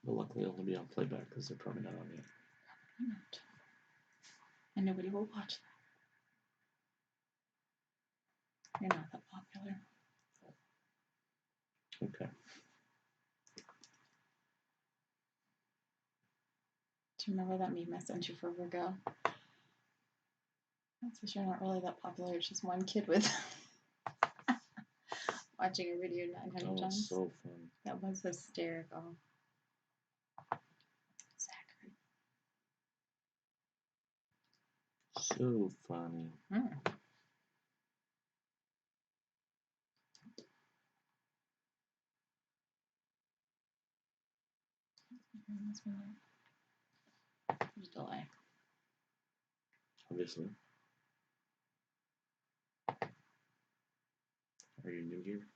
But luckily it'll be on playback because they're probably not on yet. Probably not. And nobody will watch that. You're not that popular. Okay. Do you remember that meme I sent you for Virgo? That's for sure not really that popular. It's just one kid with watching a video 900 times. So fun. That was hysterical. Zachary. So funny. There's a delay. Obviously. Are you new here?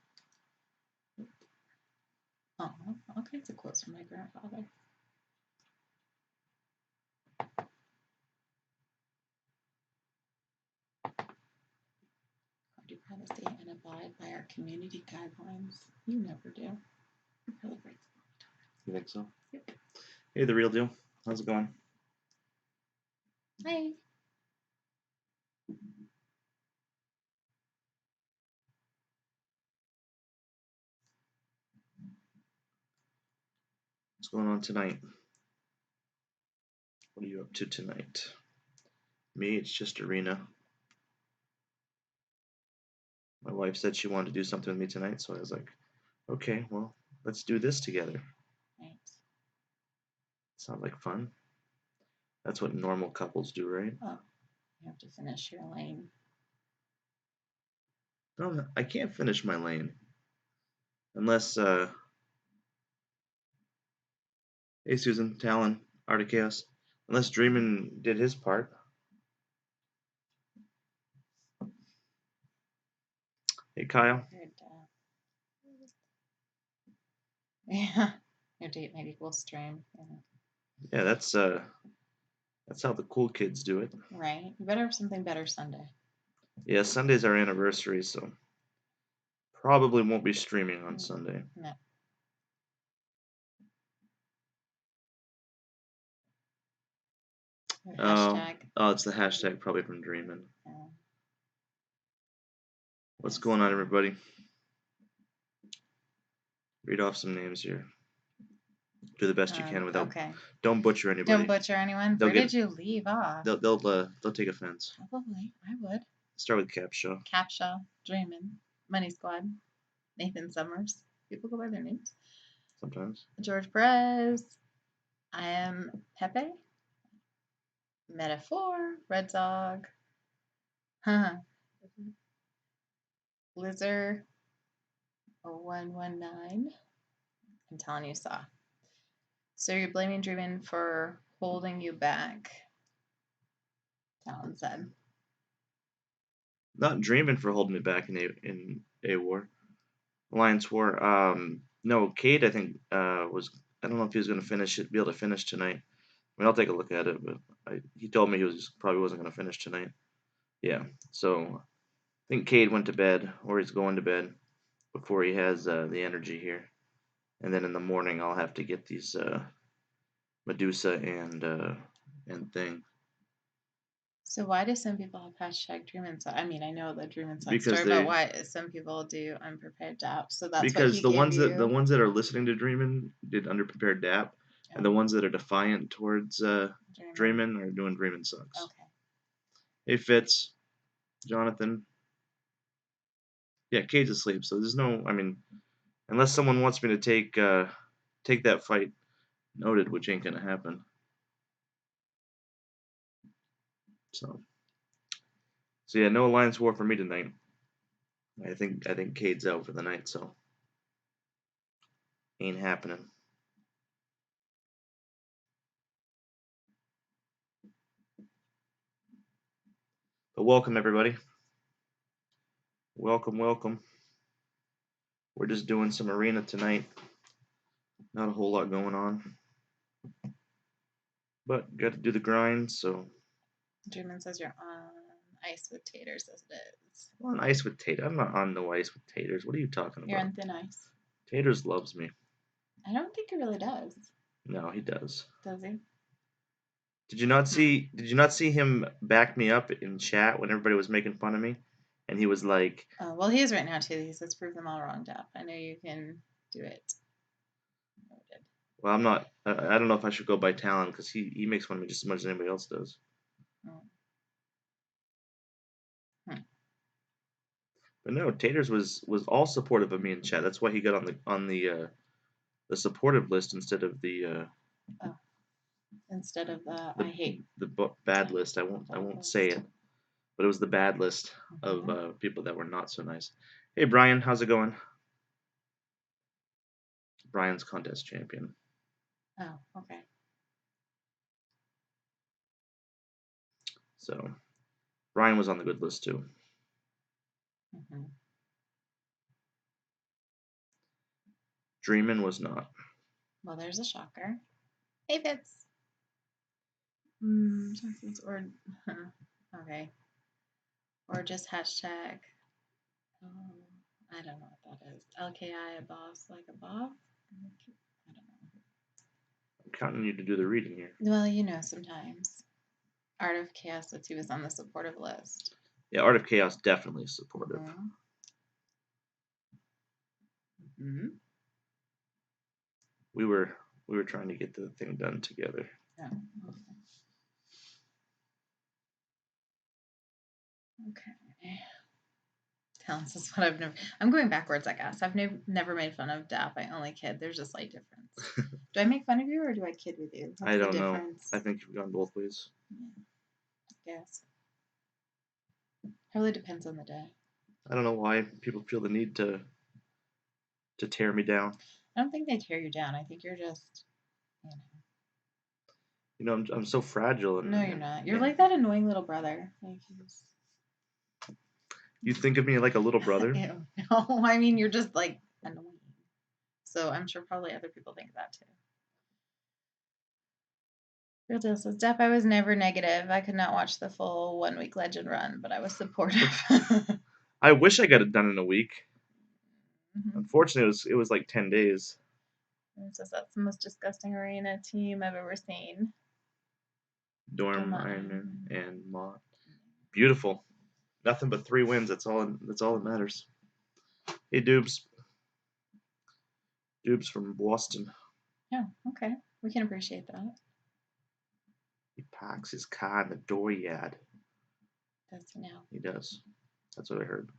Oh, all kinds of quotes from my grandfather. Do privacy and abide by our community guidelines. You never do. You probably break them all the time. You think so? Yep. Hey, The Real Deal. How's it going? Hi. What's going on tonight? What are you up to tonight? Me, it's just arena. My wife said she wanted to do something with me tonight, so I was like, okay, well, let's do this together. Right. Sounds like fun. That's what normal couples do, right? Oh, you have to finish your lane. No, I can't finish my lane. Unless, hey Susan, Talon, Art of Chaos. Unless Dreamin' did his part. Hey Kyle. Yeah, your date night equals stream. Yeah, that's how the cool kids do it. Right. You better have something better Sunday. Yeah, Sunday's our anniversary, so probably won't be streaming on Sunday. No. Hashtag. Oh, it's the hashtag probably from Dreamin'. Yeah. What's going on, everybody? Read off some names here. Do the best you can without. Okay. Don't butcher anybody. Don't butcher anyone. Where did you leave off? They'll take offense. Probably. I would. Start with Capshaw. Capshaw, Dreamin', Money Squad, Nathan Summers. People go by their names. Sometimes. George Perez. I am Pepe. Metaphor. Red Dog. Lizard. 119. I'm telling you, saw. So you're blaming Dreamin' for holding you back. Talon said. Not Dreamin' for holding me back in a war. Alliance War. No, Cade, I think, was. I don't know if he was going to be able to finish tonight. I mean, I'll take a look at it, but he told me he probably wasn't going to finish tonight. Yeah, so I think Cade went to bed, or he's going to bed before he has the energy here. And then in the morning, I'll have to get these Medusa and thing. So why do some people have hashtag Dreamin' Side? I mean, I know the Dreamin' Side Because story, but why some people do unprepared DAP? So that's because what he the gave ones you. the ones that are listening to Dreamin' did underprepared DAP, and the ones that are defiant towards Dreamin' are doing Dreamin' Sucks. Okay. Hey Fitz, Jonathan. Yeah, Cade's asleep, so there's no. I mean, unless someone wants me to take that fight, noted, which ain't gonna happen. So yeah, no Alliance War for me tonight. I think Cade's out for the night, so ain't happening. But welcome everybody. Welcome. We're just doing some arena tonight. Not a whole lot going on. But got to do the grind, so. Dreamin' says you're on ice with taters as it is. On ice with taters. I'm not on no ice with taters. What are you talking about? You're on thin ice. Taters loves me. I don't think he really does. No, he does. Does he? Did you not see? Did you not see him back me up in chat when everybody was making fun of me? And he was like, Oh, well, he is right now too. He says, "Prove them all wrong, Dap. I know you can do it." Noted. "Well, I'm not. I don't know if I should go by talent because he makes fun of me just as much as anybody else does." Oh. Hmm. But no, Taters was all supportive of me in chat. That's why he got on the supportive list instead of Oh, instead of the the I hate bad talent, list. the I bad won't say list. it, but it was the bad list of Mhm. people that were not so nice. Hey Brian, how's it going? Brian's contest champion. Oh, okay. So Brian was on the good list too. Mhm. Dreamin was not. Well, there's a shocker. Hey, Fitz. Or okay, or just hashtag. Um, I don't know what that is. LKI a boss like a boss. I don't know. I'm counting you to do the reading here. Well, you know, sometimes Art of Chaos says he was on the supportive list. Yeah, Art of Chaos definitely supportive. Mm-hmm. We were trying to get the thing done together. Oh, okay. Talents is what I've never. I'm going backwards, I guess. I've never made fun of Dap. I only kid. There's a slight difference. Do I make fun of you or do I kid with you? What's I the don't know. difference? I think you've gone both ways. Yeah, I guess. Really depends on the day. I don't know why people feel the need to tear me down. I don't think they tear you down. I think you're just, you know. You know, I'm so fragile. And, No, you're not. You're like that annoying little brother. Like you think of me like a little brother? Ew. No, I mean you're just like annoying. So I'm sure probably other people think that too. Real deal says, Def, I was never negative. I could not watch the full 1 week legend run, but I was supportive. I wish I got it done in a week. Mm-hmm. Unfortunately, it was like 10 days. And it says that's the most disgusting arena team I've ever seen. Dorm, Doma Ironman, and Mott. Beautiful. Nothing but 3 wins. That's all that matters. Hey, Dubes. Dubes from Boston. Yeah, okay. We can appreciate that. He parks his car in the dooryard. Does he now? He does. That's what I heard.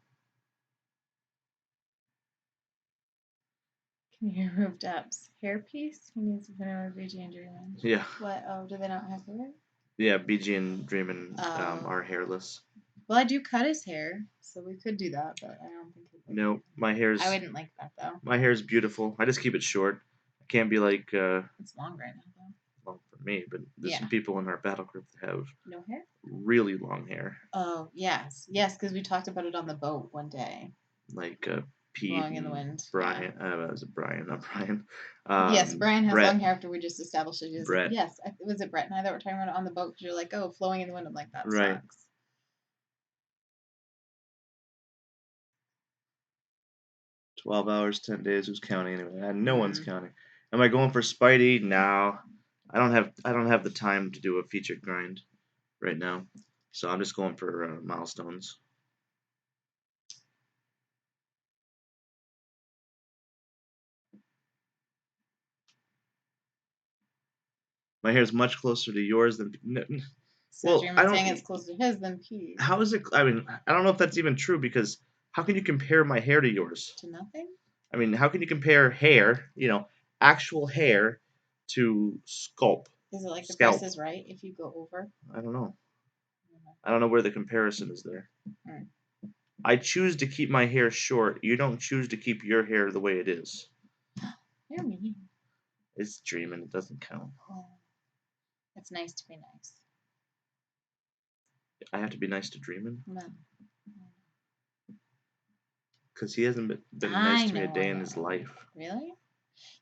Can you remove Dep's hairpiece? He needs to put in with BG and Dreamin'. Yeah. What? Oh, do they not have hair? Yeah, BG and Dreamin' Oh. are hairless. Well, I do cut his hair, so we could do that, but I don't think he'd like No, it. my hair's. I wouldn't like that though. My hair's beautiful. I just keep it short. I can't be like. It's long right now though. Well, for me, but there's Yeah. some people in our battle group that have No hair. really long hair, Oh yes, yes, because we talked about it on the boat one day. like Pete Blowing in the and wind. Brian. Was it Brian? Not Brian. Yes, Brian has Brett. long hair after we just established it. Brett. Yes, was it Brett and I that were talking about it on the boat? Because you're like, oh, flowing in the wind. I'm like, that Right. sucks. 12 hours, 10 days. Who's counting anyway? No one's counting. Am I going for Spidey? No. I don't have the time to do a featured grind right now, so I'm just going for milestones. My hair is much closer to yours than. So Well, I Dreamin' don't. saying it's closer to his than Pete. How is it? I mean, I don't know if that's even true because how can you compare my hair to yours? To nothing? I mean, how can you compare hair, actual hair, to sculpt? Is it like the Scalp. Price is Right if you go over? I don't know. I don't know where the comparison is there. Mm. I choose to keep my hair short. You don't choose to keep your hair the way it is. You're mean. It's dreaming. It doesn't count. Well, it's nice to be nice. I have to be nice to dreaming No. because he hasn't been nice to me a day in his life. Really?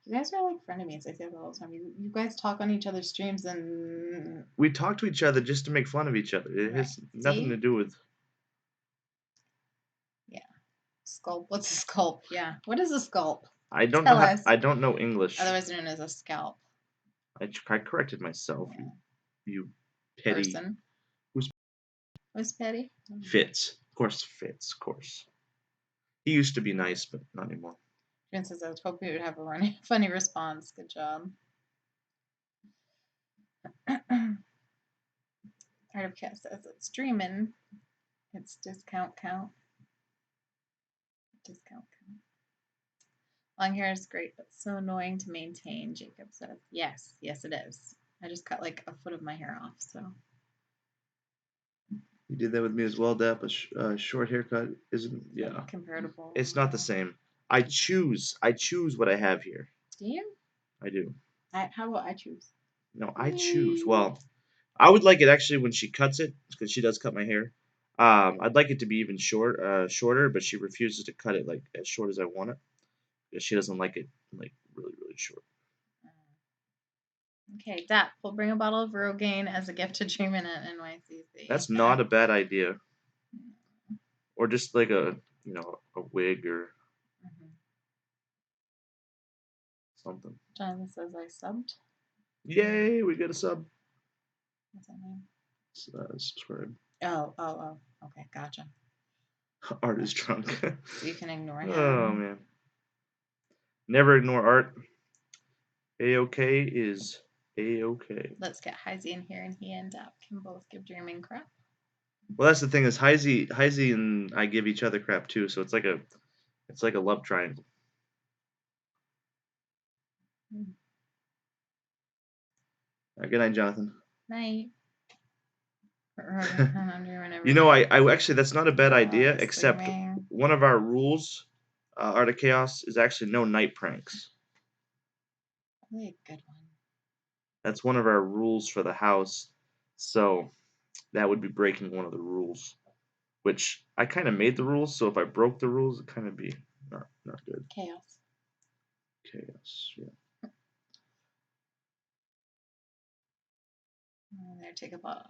You guys are like frenemies. I say that all the time. You guys talk on each other's streams and We talk to each other just to make fun of each other. It has nothing to do with. Yeah. Sculpt. What's a sculpt? Yeah. What is a sculpt? I don't Tell know. us. I don't know English. Otherwise known as a scalp. I corrected myself. Yeah. You petty. Person. Who's Was petty? Fitz? Of course, Fitz. Of course. He used to be nice, but not anymore. Jen says, I was hoping you would have a funny response. Good job. Art of Cat says, it's dreaming. It's discount count. Discount count. Long hair is great, but so annoying to maintain, Jacob says. Yes, yes, it is. I just cut like a foot of my hair off, so. You did that with me as well, Dap. A short haircut isn't. Yeah. Comparable. It's not the same. I choose what I have here. Do you? I do. How about I choose? No, I choose. Well, I would like it actually when she cuts it, because she does cut my hair. I'd like it to be even shorter, but she refuses to cut it like as short as I want it, because she doesn't like it like really, really short. Okay, Dap, we'll bring a bottle of Rogaine as a gift to Dreamin' at NYCC. That's not a bad idea. Or just like a a wig or something. Jonathan says I subbed. Yay, we get a sub. What's that mean? Subscribe. Oh. Okay, gotcha. Art is drunk. So you can ignore him. Oh man. Never ignore art. A-OK is A-OK. Let's get Heisey in here, and he and Dap can both give Dreaming crap. Well, that's the thing is Heisey and I give each other crap too, so it's like a love triangle. Good night, Jonathan. Night. You know, I actually that's not a bad idea, except one of our rules, Art of Chaos, is actually no night pranks. Really a good one. That's one of our rules for the house, so that would be breaking one of the rules. Which I kind of made the rules, so if I broke the rules, it'd kind of be not good. Chaos. Chaos, yeah. There, take a bottle.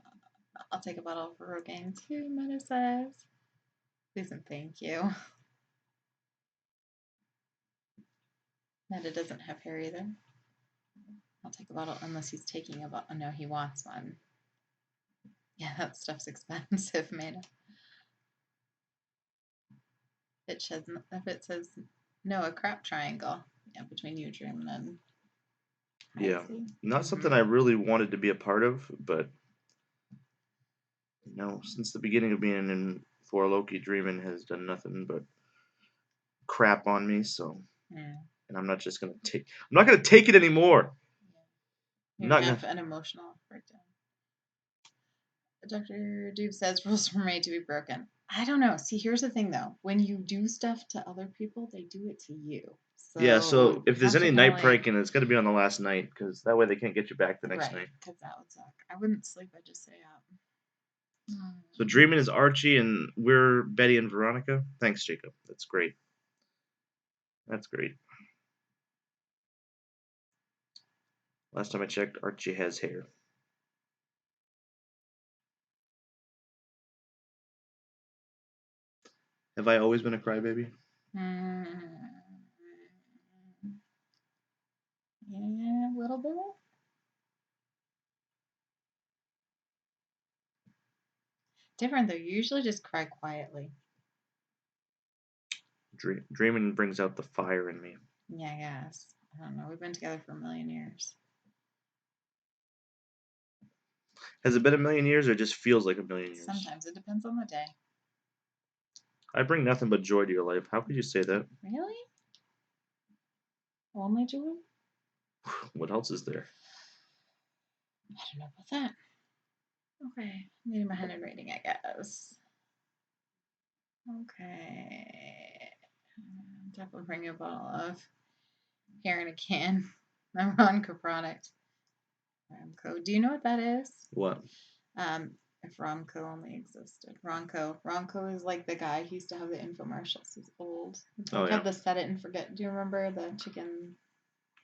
I'll take a bottle of Rogaine too, Meta says. Please and thank you. Meta doesn't have hair either. I'll take a bottle unless he's taking a bottle. Oh, no, he wants one. Yeah, that stuff's expensive, Meta. If it says no, a crap triangle. Yeah, between you, Dream, and yeah, not something I really wanted to be a part of, but since the beginning of being in For Loki, Dreamin' has done nothing but crap on me. So, and I'm not just gonna take. I'm not gonna take it anymore. You're gonna have an emotional breakdown. Dr. Doob says rules were made to be broken. I don't know. See, here's the thing though. When you do stuff to other people, they do it to you. So yeah, so if there's any night pranking, it's got to be on the last night, because that way they can't get you back the next night. Because that would suck. I wouldn't sleep. I'd just stay up. So Dreamin' is Archie, and we're Betty and Veronica. Thanks, Jacob. That's great. That's great. Last time I checked, Archie has hair. Have I always been a crybaby? Yeah, a little bit. Different though. You usually just cry quietly. Dreaming brings out the fire in me. Yeah, I guess. I don't know. We've been together for a million years. Has it been a million years, or it just feels like a million years? Sometimes it depends on the day. I bring nothing but joy to your life. How could you say that? Really? Only joy? What else is there? I don't know about that. Okay. Needing my handwriting, I guess. Okay. Definitely bring a bottle of hair in a can. My Ronco product. Romco. Do you know what that is? What? If Romco only existed. Ronco is like the guy who used to have the infomercials. He's old. He had the set it and forget. Do you remember the chicken?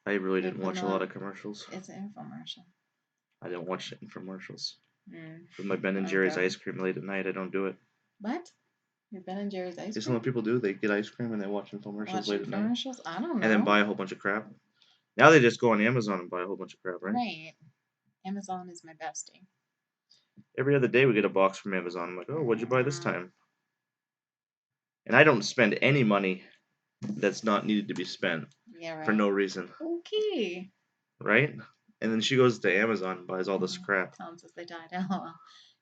I really didn't watch a lot of commercials. It's an infomercial. I didn't watch infomercials. With my Ben and Jerry's ice cream late at night, I don't do it. What? Your Ben and Jerry's ice cream? It's what people do. They get ice cream and they watch infomercials late at night. I don't know. And then buy a whole bunch of crap. Now they just go on Amazon and buy a whole bunch of crap, right? Right. Amazon is my bestie. Every other day we get a box from Amazon. I'm like, oh, what'd you buy this time? And I don't spend any money that's not needed to be spent Yeah, for right. no reason, Okay. right? And then she goes to Amazon and buys all this crap. Tell them since they died. LOL.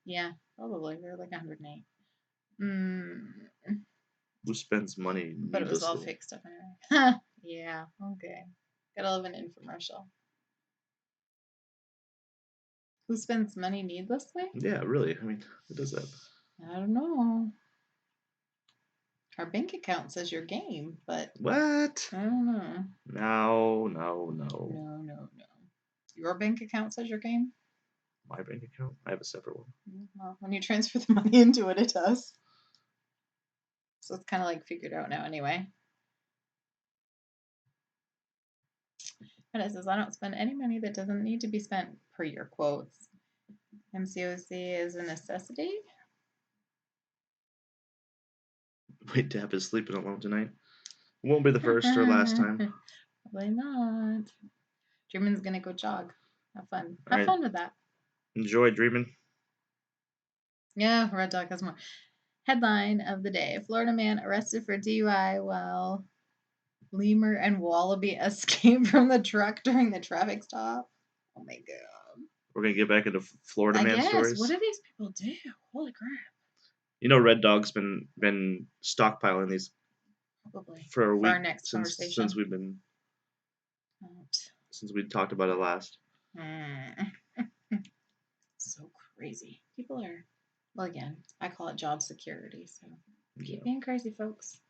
Yeah, probably. They're like 108. Mm, Who spends money but it was all needlessly? fake stuff anyway. Yeah, okay. Gotta love an infomercial. Who spends money needlessly? Yeah, really. I mean, who does that? I don't know. Our bank account says your game, but What? I don't know. No. No. Your bank account says your game? My bank account? I have a separate one. Well, when you transfer the money into it, it does. So it's kind of like figured out now anyway. But it says, I don't spend any money that doesn't need to be spent per your quotes. MCOC is a necessity. Wait, Dap is sleeping alone tonight. Won't be the first or last time. Probably not. German's gonna go jog. Have fun. All Have right. fun with that. Enjoy dreaming. Yeah, Red Dog has more. Headline of the day: Florida man arrested for DUI while lemur and wallaby escape from the truck during the traffic stop. Oh my god. We're gonna get back into Florida I man guess. What stories. do these people do? Holy crap. You know, Red Dog's been stockpiling these Probably. for a For our week next since conversation. we've been Out. since we talked about it last. Mm. So crazy. People are, well, again, I call it job security. So keep Yeah. being crazy, folks.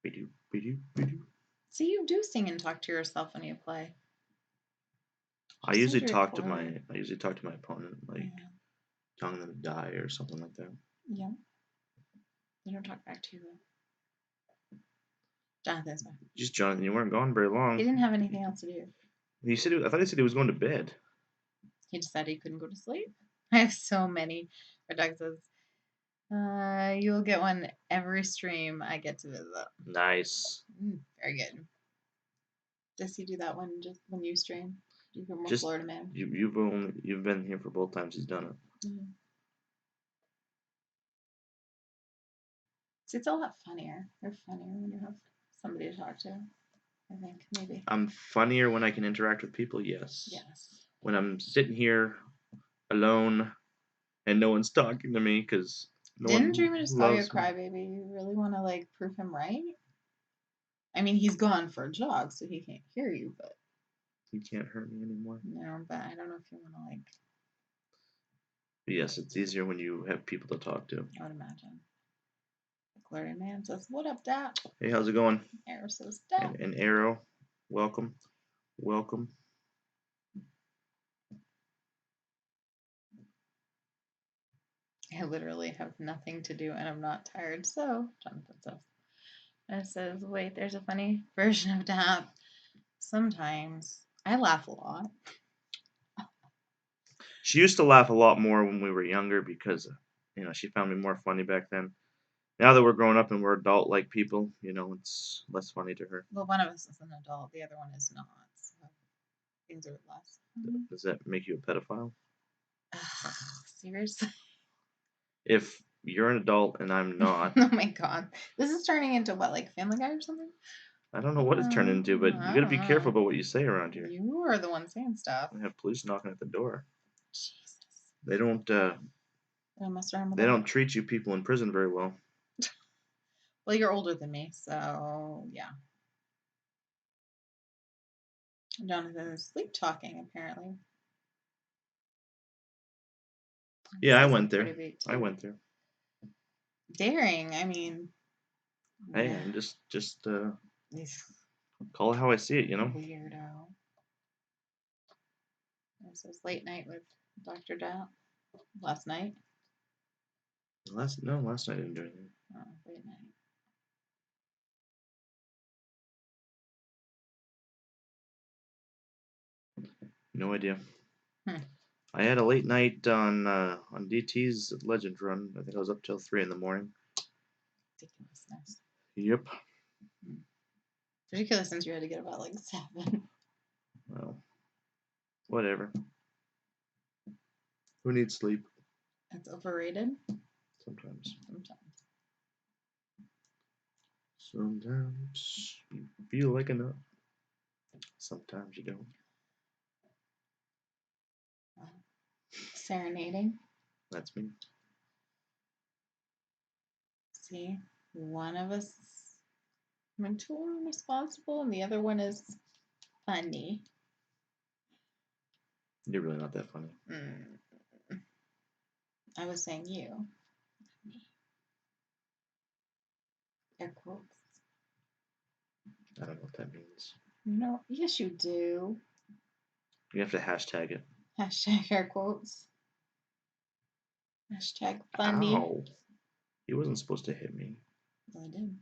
Be-do. See, you do sing and talk to yourself when you play. I Just usually need to talk to record my it. I usually talk to my opponent, like Yeah. telling them to die or something like that. Yeah. They don't talk back to you, though. Jonathan's back. Just Jonathan, you weren't gone very long. He didn't have anything else to do. I thought he said he was going to bed. He decided he couldn't go to sleep. I have so many. Our dog says, you'll get one every stream I get to visit. Nice. Very good. Does he do that one just when you stream? Do you hear more Just Florida man? you've been here for both times he's done it. See, it's a lot funnier. They're funnier when you have somebody to talk to. I think maybe. I'm funnier when I can interact with people. Yes. Yes. When I'm sitting here alone and no one's talking to me because no Didn't one Dreamer just call you a loves me. crybaby? You really want to like prove him right? I mean, he's gone for a jog, so he can't hear you. But He can't hurt me anymore. no, but I don't know if you want to like. But yes, it's easier when you have people to talk to. I would imagine. The Florida man says, "What up, Dap?" Hey, how's it going? Arrow says, "Dap." And Arrow, welcome. I literally have nothing to do and I'm not tired. So Jonathan says, and it says, "Wait, there's a funny version of Dap. Sometimes I laugh a lot." She used to laugh a lot more when we were younger because, she found me more funny back then. Now that we're grown up and we're adult-like people, it's less funny to her. Well, one of us is an adult, the other one is not. So things are less funny. Does that make you a pedophile? Seriously? If you're an adult and I'm not, Oh my god. This is turning into what, like Family Guy or something? I don't know what it's turned into, but you I got to don't be careful know. about what you say around here. You are the one saying stuff. We have police knocking at the door. Jesus. They don't. Don't mess around with They that. don't treat you people in prison very well. Well, you're older than me, so yeah. Jonathan is sleep talking, apparently. Yeah, I Says I'm went pretty there. big I too. went there. Daring, I mean. Hey, I'm just call it how I see it. Weirdo. This is late night with Dr. Dap. Last night. Last night I didn't do anything. Oh, late night. No idea. I had a late night on DT's Legend Run. I think I was up till 3 in the morning. Ridiculousness. Yep. Ridiculous since you had to get up at like 7. Well, whatever. Who needs sleep? It's overrated Sometimes. sometimes. Sometimes you feel like enough. Sometimes you don't. Serenading. That's me. See, one of us is mature and responsible, and the other one is funny. You're really not that funny. I was saying you. Me. Air quotes. I don't know what that means. No, yes, you do. You have to hashtag it. Hashtag air quotes. Hashtag funny. Ow. He wasn't supposed to hit me. Well, I did.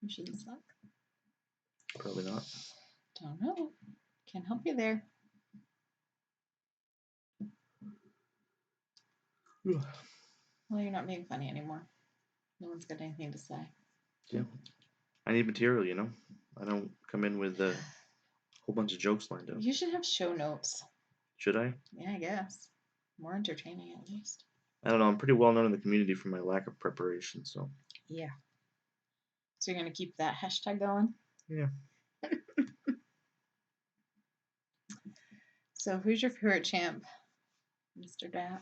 You shouldn't suck. Probably not. Don't know. Can't help you there. Well, you're not being funny anymore. No one's got anything to say. Yeah. I need material, you know? I don't come in with a whole bunch of jokes lined up. You should have show notes. Should I? Yeah, I guess. More entertaining, at least. I don't know. I'm pretty well known in the community for my lack of preparation, so. Yeah. So you're going to keep that hashtag going? Yeah. So who's your favorite champ, Mr. Dapp?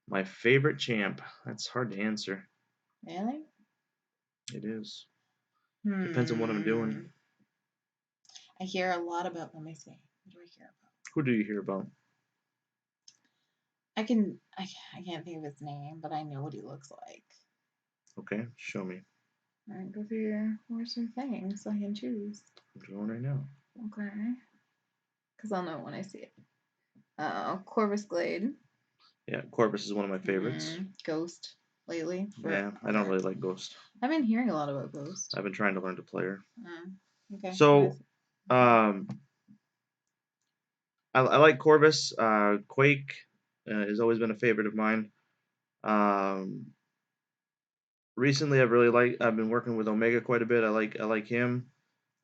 My favorite champ. That's hard to answer. Really? It is. Depends on what I'm doing. I hear a lot about, let me see. What do I hear about? Who do you hear about? I can't think of his name, but I know what he looks like. Okay, show me. All right, go through your, where's your thing so I can choose? I'm going right now. Okay. Because I'll know it when I see it. Corvus Glade. Yeah, Corvus is one of my favorites. Ghost lately. Yeah, I don't really like Ghost. I've been hearing a lot about Ghost. I've been trying to learn to play her. Okay. So, I like Corvus. Quake has always been a favorite of mine. Recently, I've been working with Omega quite a bit. I like him.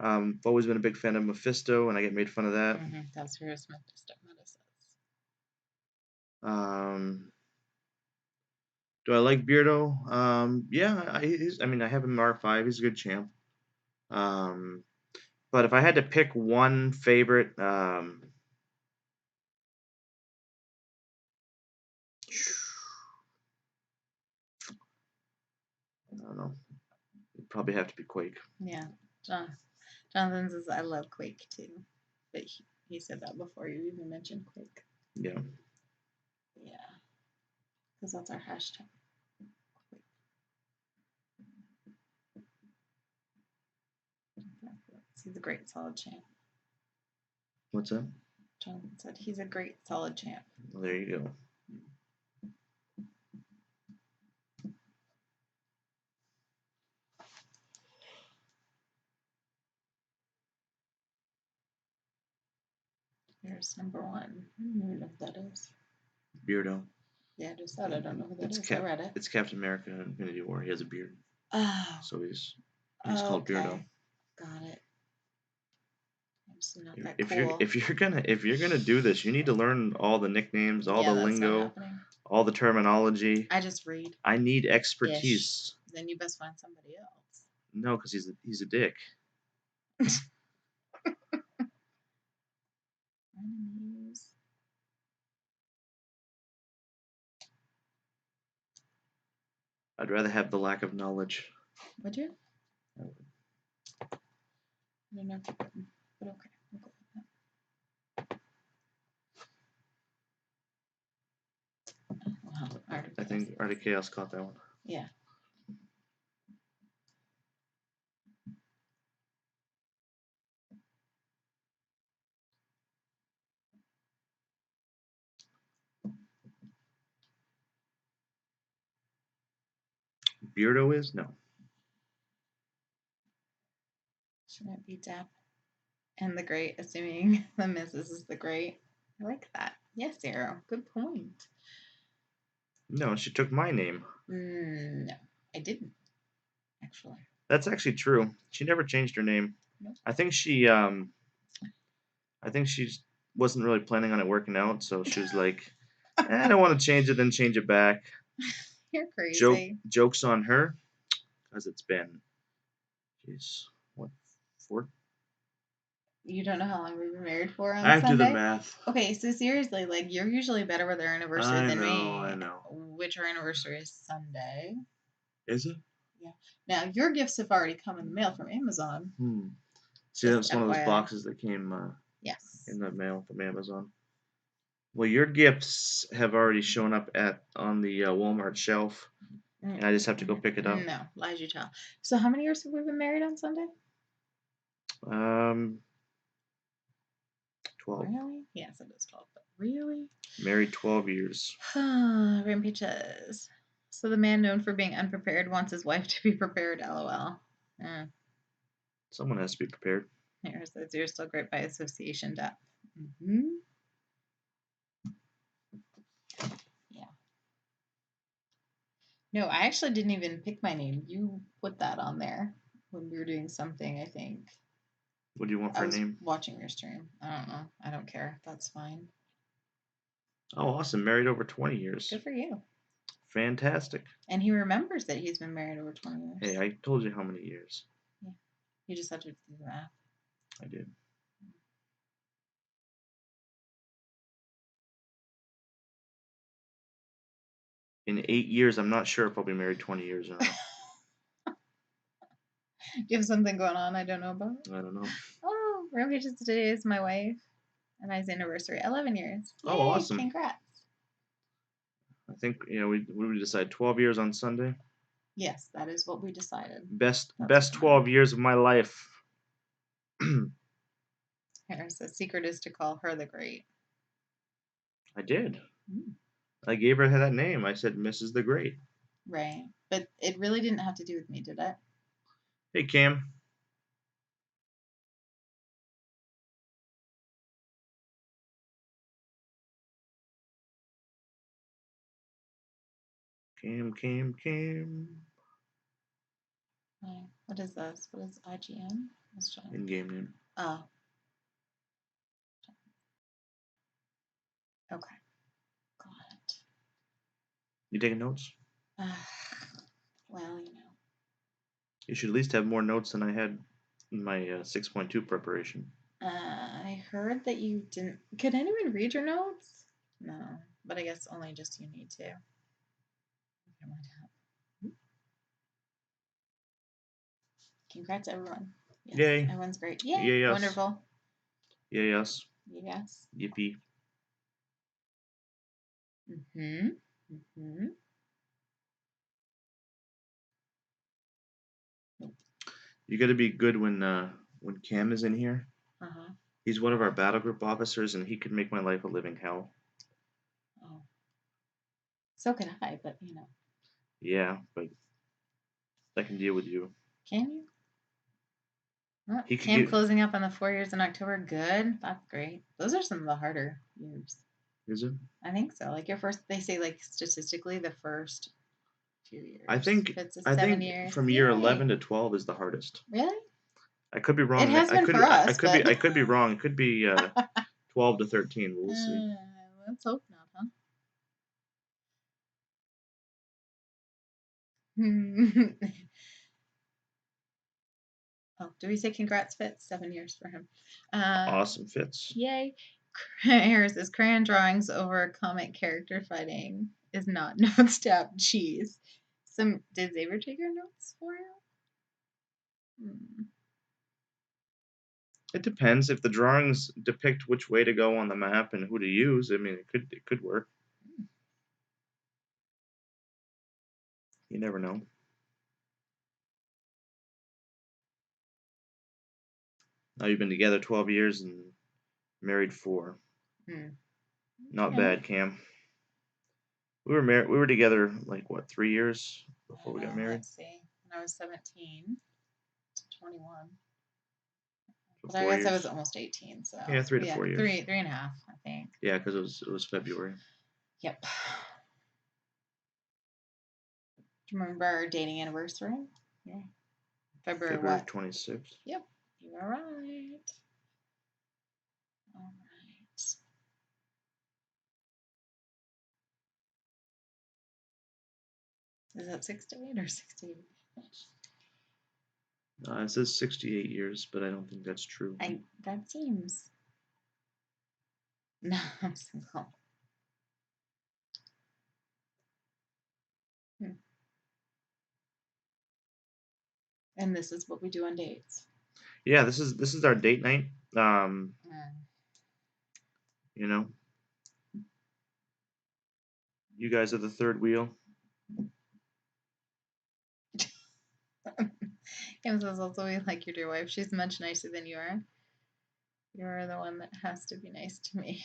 I've always been a big fan of Mephisto, and I get made fun of that. That's who Mephisto says. Do I like Beardo? Yeah, I have him in R5. He's a good champ. But if I had to pick one favorite, I don't know. It'd probably have to be Quake. Yeah, Jonathan says I love Quake too, but he said that before you even mentioned Quake. Yeah. Yeah, because that's our hashtag. He's a great solid champ. What's that? Jonathan said he's a great solid champ. Well, there you go. Here's number 1. I don't even know who that is. Beardo. Yeah, I just said I don't know who that is. I read it. It's Captain America in Infinity War. He has a beard. Oh. So he's called Beardo. Got it. If you're gonna do this, you need to learn all the nicknames, all the lingo, all the terminology. I just read. I need expertise. Then you best find somebody else. No, because he's a dick. Enemies. I'd rather have the lack of knowledge. Would you? I don't know if you wouldn't, but okay. We'll go with that. Wow, I think Art of Chaos caught that one. Yeah. Beardo is? No. Should it be Depp and the Great, assuming the Mrs. is the Great? I like that. Yes, Zero. Good point. No, she took my name. No, I didn't actually. That's actually true. She never changed her name. Nope. I think she wasn't really planning on it working out, so she was like, I don't want to change it, then change it back. You're crazy. Jokes on her, because it's been, jeez, what, 4? You don't know how long we've been married for I on have to do the Sunday? math. Okay, so seriously, like you're usually better with our anniversary I than know, me, I know. which our anniversary is Sunday. Is it? Yeah. Now your gifts have already come in the mail from Amazon. See, that Just was one of those FYI. boxes that came Yes. in the mail from Amazon. Well, your gifts have already shown up on the Walmart shelf, and I just have to go pick it up. No, lies you tell. So how many years have we been married on Sunday? 12. Really? Yes, it is 12. But really? Married 12 years. Rampages. So the man known for being unprepared wants his wife to be prepared. LOL. Someone has to be prepared. Here's that you're still great by association. Depth. Mm-hmm. Yeah. No, I actually didn't even pick my name. You put that on there when we were doing something, I think. What do you want for I a was name? watching your stream. I don't know. I don't care. That's fine. Oh, awesome. Married over 20 years. Good for you. Fantastic. And he remembers that he's been married over 20 years. Hey, I told you how many years. Yeah. You just have to do the math. I did. In 8 years, I'm not sure if I'll be married 20 years or not. Do you have something going on I don't know about? I don't know. Oh, Rampages today is my wife and I's anniversary. 11 years. Yay, Oh, awesome. Congrats. I think, we decide 12 years on Sunday. Yes, that is what we decided. Best That's 12 years of my life. Here's the secret is to call her the Great. I did. Mm. I gave her that name. I said Mrs. the Great. Right. But it really didn't have to do with me, did it? Hey, Cam. Cam. What is this? What is IGN? In-game name. Oh. Okay. Got it. You taking notes? Well, You should at least have more notes than I had in my 6.2 preparation. I heard that you didn't. Could anyone read your notes? No, but I guess only just you need to. Congrats, everyone. Yes, Yay. everyone's great. Yay. Yay, yes. Wonderful. Yay, yes. Yes. Yippee. Mm-hmm. Mm-hmm. You got to be good when Cam is in here. Uh-huh. He's one of our battle group officers, and he could make my life a living hell. Oh. So could I, but Yeah, but I can deal with you. Can you? Well, He could Cam get. closing up on the 4 years in October. Good. That's great. Those are some of the harder years. Is it? I think so. Like your first, they say like statistically the first 2 years. I think. If it's I 7 think years. from year 11 to 12 is the hardest. Really? I could be wrong. It has been for I us, could but be. I could be wrong. It could be 12 to 13. We'll see. Let's hope not, huh? Oh, do we say congrats, Fitz? 7 years for him. Awesome Fitz. Yay. Harris says crayon drawings over comic character fighting is not notes tab cheese. Did Xavier take your notes for you? It depends if the drawings depict which way to go on the map and who to use. I mean, it could work. You never know. Now you've been together 12 years and married 4. Not Okay. bad, Cam. We were married. We were together like what, 3 years before we got married. Let's see. When I was 17 to 21. But I 4 guess I was years. almost 18, so Yeah, 3 to yeah, 4 years. three and a half, I think. Yeah, because it was February. Yep. Do you remember our dating anniversary? Yeah. February February what? 26th. Yep. You are right. All right. Is that 68 or 68? It says 68 years, but I don't think that's true. That seems. No, I'm single. Hmm. And this is what we do on dates. Yeah, this is our date night. Mm. You know, you guys are the third wheel. Kim says also we like your dear wife. She's much nicer than you are. You're the one that has to be nice to me.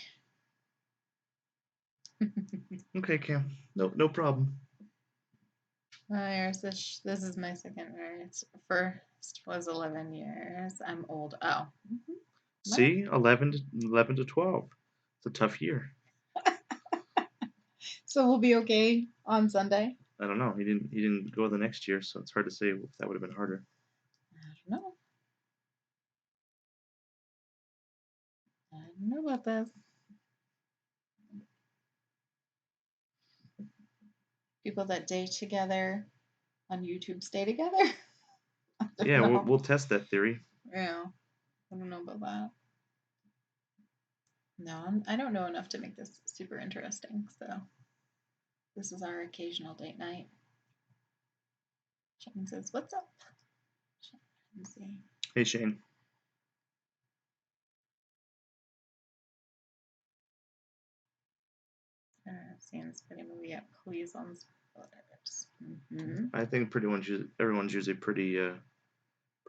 Okay, Cam. No problem. This is my second marriage. First was 11 years. I'm old. Oh. Mhm. See, 11 to 12. It's a tough year. So we'll be okay on Sunday? I don't know. He didn't go the next year, so it's hard to say if that would have been harder. I don't know. I don't know about this. People that date together on YouTube stay together? I don't Yeah, know. we'll test that theory. Yeah. I don't know about that. No, I don't know enough to make this super interesting. So this is our occasional date night. Shane says, "What's up?" Let me see. Hey, Shane. Seeing Spaghetti movie yet? Please on spoilers. Mm-hmm. I think everyone's usually pretty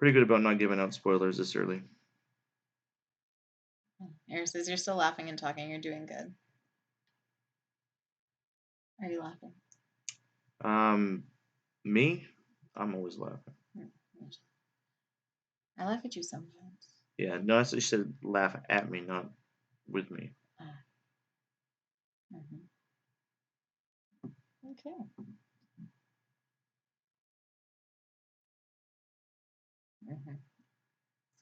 good about not giving out spoilers this early. Eric says you're still laughing and talking. You're doing good. Are you laughing? Me, I'm always laughing. I laugh at you sometimes. Yeah, no, you should laugh at me, not with me. Mm-hmm. Okay. Mm-hmm.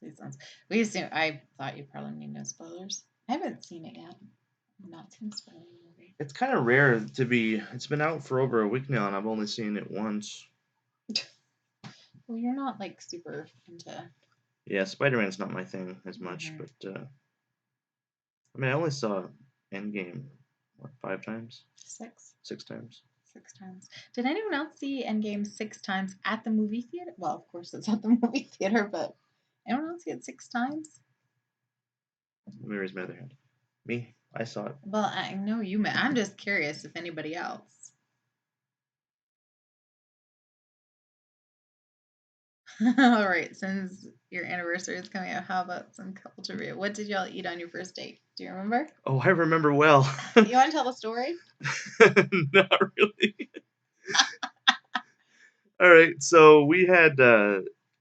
Please don't. We assume. I thought you probably need no spoilers. I haven't seen it yet. I've not seen a spoiler movie. It's kind of rare to be. It's been out for over a week now, and I've only seen it once. Well, you're not like super into. Yeah, Spider-Man's not my thing as much, Mhm. but I mean, I only saw Endgame, what, 5 times? Six. 6 times? 6 times. Did anyone else see Endgame 6 times at the movie theater? Well, of course it's at the movie theater, but anyone else see it 6 times? Let me raise my other hand. Me, I saw it. Well, I know you may. I'm just curious if anybody else. All right, since your anniversary is coming up, how about some couple trivia? What did y'all eat on your first date? Do you remember? Oh, I remember well. You want to tell the story? Not really. All right, so we had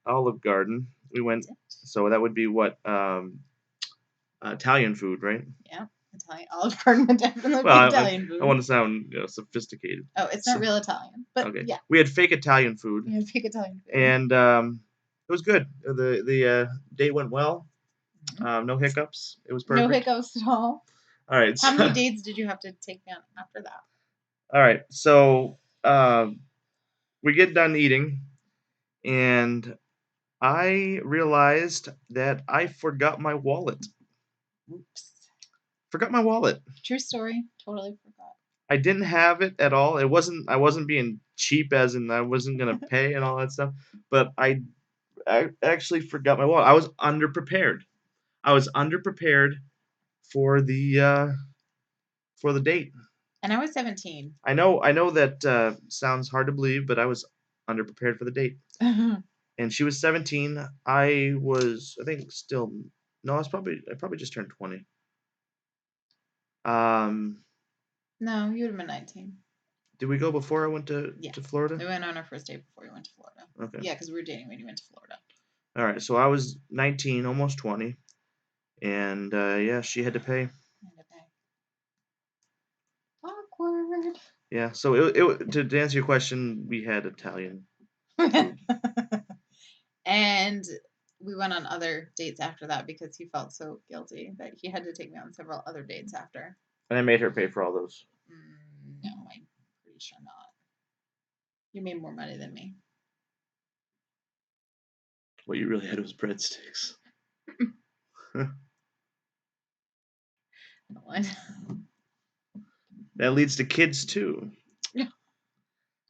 Olive Garden. We went, so that would be what Italian food, right? Yeah, Italian. Olive Garden would definitely Well, be Italian I food. want to sound sophisticated. Oh, it's not real Italian, but Okay, yeah, we had fake Italian food, yeah, fake Italian food. and it was good. The date went well. Mhm. No hiccups. It was No perfect. hiccups at all. All right. How So, many dates did you have to take me on after that? all right. So we get done eating, and I realized that I forgot my wallet. Oops. Forgot my wallet. True story. Totally forgot. I didn't have it at all. I wasn't being cheap, as in I wasn't gonna pay and all that stuff. But I actually forgot my wallet. I was underprepared. I was underprepared for the date. And I was 17. I know that sounds hard to believe, but I was underprepared for the date. And she was 17. I was, I think, still no. I probably just turned 20. Um, No, you would have been 19. did we go before I went Yeah. to Florida? We went on our first date before we went to Florida. Okay. Yeah, because we were dating when you went to Florida. All right, so I was 19, almost 20, and yeah, she had to pay. Had to pay. Awkward. Yeah, so to answer your question, we had Italian food, And we went on other dates after that because he felt so guilty that he had to take me on several other dates after. and I made her pay for all those. No, I'm pretty sure not. You made more money than me. What you really had was breadsticks. What? That leads to kids too. Yeah.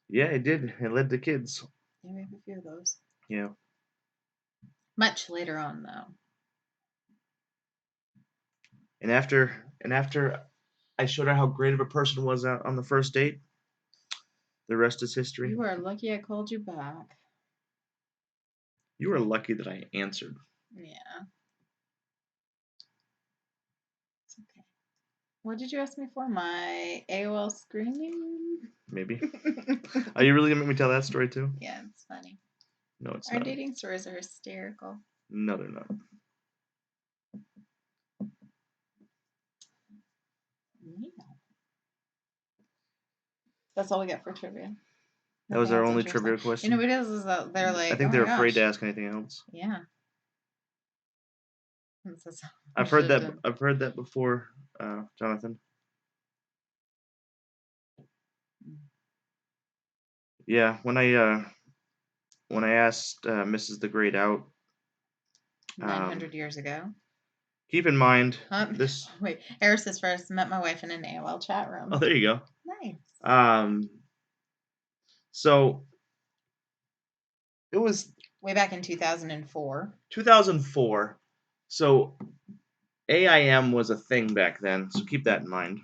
Yeah, it did. It led to kids. Yeah, we have a few of those. Yeah, Much later on, though. and after I showed her how great of a person was out on the first date, the rest is history. You are lucky I called you back. You were lucky that I answered. Yeah. It's okay. What did you ask me for? My AOL screening? Maybe. Are you really gonna make me tell that story too? Yeah, it's funny. No, it's Our not. dating stories are hysterical. No, they're not. Yeah. That's all we got for trivia. That was Nothing our else only interesting. trivia You question. know what it is that they're I like, oh think my they're afraid to gosh. ask anything else. Yeah. That's we I've heard should have that. done. I've heard that before, Jonathan. Yeah, when I asked Mrs. the Great out, 900 years ago. keep in mind Huh? this. Wait, Eris is first. Met my wife in an AOL chat room. Oh, there you go. Nice. So it was Way back in 2004. 2004. So AIM was a thing back then. So keep that in mind.